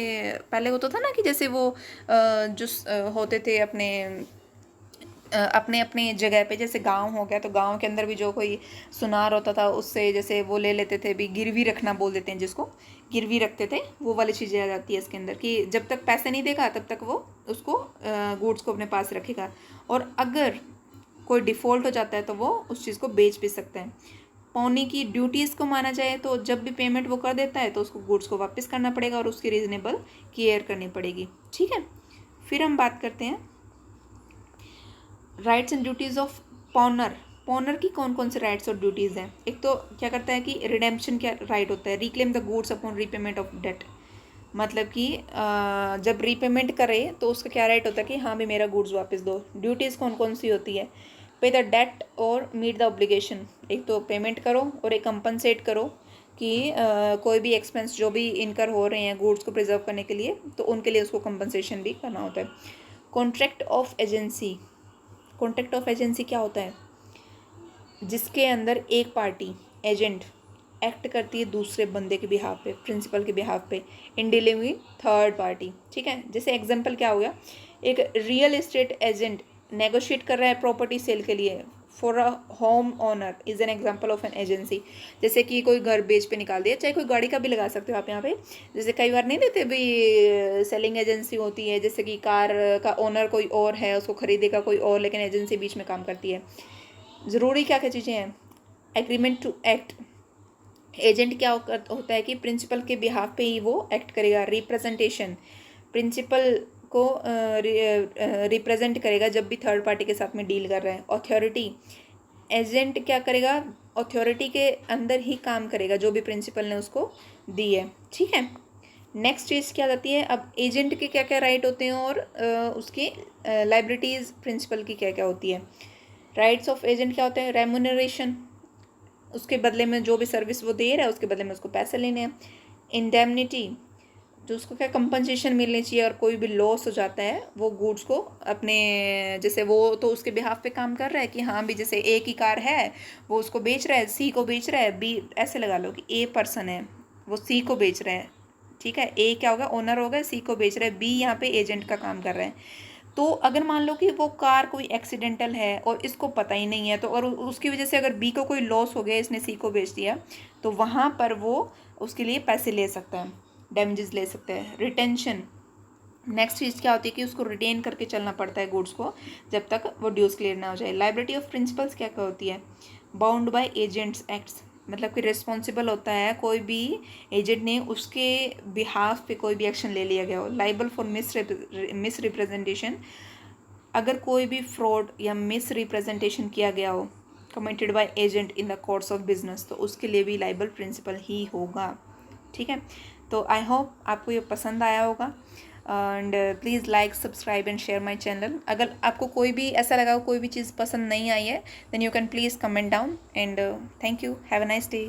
पहले होता था ना कि जैसे वो जो होते थे अपने अपने जगह पे, जैसे गांव हो गया तो गांव के अंदर भी जो कोई सुनार होता था उससे जैसे वो ले लेते थे, भी गिरवी रखना बोल देते हैं जिसको, गिरवी रखते थे, वो वाली चीज़ें आ जाती है इसके अंदर, कि जब तक पैसे नहीं देगा तब तक वो उसको गुड्स को अपने पास रखेगा। और अगर कोई डिफ़ॉल्ट हो जाता है तो वो उस चीज़ को बेच भी सकता है। पौनी की ड्यूटीज़ को माना जाए तो जब भी पेमेंट वो कर देता है तो उसको गुड्स को वापस करना पड़ेगा और उसकी रीजनेबल केयर करनी पड़ेगी। ठीक है, फिर हम बात करते हैं राइट्स एंड ड्यूटीज़ ऑफ पॉनर। पॉनर की कौन कौन से राइट्स और ड्यूटीज़ हैं? एक तो क्या करता है कि रिडेम्पशन क्या राइट होता है, reclaim the goods upon repayment of debt. मतलब कि जब रीपेमेंट करे तो उसका क्या राइट होता है कि हाँ भी मेरा गुड्स वापस दो। ड्यूटीज़ कौन कौन सी होती है? पे द डेट और मीट द ऑब्लिगेशन। एक तो पेमेंट करो और एक कंपनसेट करो कि कोई भी एक्सपेंस जो भी इनकर हो रहे हैं गुड्स को प्रिजर्व करने के लिए, तो उनके लिए उसको कंपनसेशन भी करना होता है। Contract of agency. Contract of agency क्या होता है? जिसके अंदर एक पार्टी एजेंट एक्ट करती है दूसरे बंदे के बिहाफ पे, प्रिंसिपल के बिहाफ पे, in dealing with third party. ठीक है, जैसे एग्जांपल क्या हो गया, एक रियल एस्टेट एजेंट नेगोशिएट कर रहा है प्रॉपर्टी सेल के लिए for a home owner is an example of an agency. जैसे कि कोई घर बेच पे निकाल दिया, चाहे कोई गाड़ी का भी लगा सकते हो आप यहाँ पे। जैसे कई बार नहीं देते भाई सेलिंग एजेंसी होती है, जैसे कि कार का ओनर कोई और है, उसको खरीदेगा कोई और, लेकिन एजेंसी बीच में काम करती है। ज़रूरी क्या क्या चीज़ें हैं? Agreement to act. एजेंट क्या होता है कि प्रिंसिपल के बिहाफ पे ही वो एक्ट करेगा। रिप्रेजेंटेशन, प्रिंसिपल को रिप्रेजेंट करेगा जब भी थर्ड पार्टी के साथ में डील कर रहा है। अथॉरिटी, एजेंट क्या करेगा? अथॉरिटी के अंदर ही काम करेगा जो भी प्रिंसिपल ने उसको दी है। ठीक है, नेक्स्ट चीज़ क्या आती है? अब एजेंट के क्या क्या राइट होते हैं और उसकी लाइबिलिटीज़ प्रिंसिपल की क्या क्या होती है। राइट्स ऑफ एजेंट क्या होते हैं? रेम्यूनरेशन, उसके बदले में जो भी सर्विस वो दे रहा है उसके बदले में उसको पैसे लेने हैं। इंडेमनिटी, जो उसको क्या कंपनसेशन मिलनी चाहिए, और कोई भी लॉस हो जाता है वो गुड्स को अपने, जैसे वो तो उसके बिहाफ पे काम कर रहा है कि हाँ भी जैसे ए की कार है वो उसको बेच रहा है, सी को बेच रहा है, बी, ऐसे लगा लो कि ए पर्सन है वो सी को बेच रहा है। ठीक है, ए क्या होगा? ओनर होगा, सी को बेच रहा है, बी यहाँ पे एजेंट का काम कर रहा है। तो अगर मान लो कि वो कार कोई एक्सीडेंटल है और इसको पता ही नहीं है, तो और उसकी वजह से अगर बी को कोई लॉस हो गया, इसने सी को बेच दिया, तो वहाँ पर वो उसके लिए पैसे ले सकता है, डैमेजेस ले सकता है। रिटेंशन, नेक्स्ट चीज़ क्या होती है कि उसको रिटेन करके चलना पड़ता है गुड्स को जब तक वो ड्यूज क्लियर ना हो जाए। लाइबिलिटी ऑफ प्रिंसिपल्स क्या क्या होती है? बाउंड बाय एजेंट्स एक्ट्स, मतलब कि रिस्पॉन्सिबल होता है कोई भी एजेंट ने उसके बिहाफ पे कोई भी एक्शन ले लिया गया हो। लाइबल फॉर मिस रिप्रेजेंटेशन, अगर कोई भी फ्रॉड या मिस रिप्रेजेंटेशन किया गया हो committed by agent in the course of business, तो उसके लिए भी लाइबल प्रिंसिपल ही होगा। ठीक है, तो आई होप आपको ये पसंद आया होगा, and please like, subscribe and share my channel. अगर आपको कोई भी ऐसा लगा कोई भी चीज़ पसंद नहीं आई है, then you can please comment down, and thank you, have a nice day.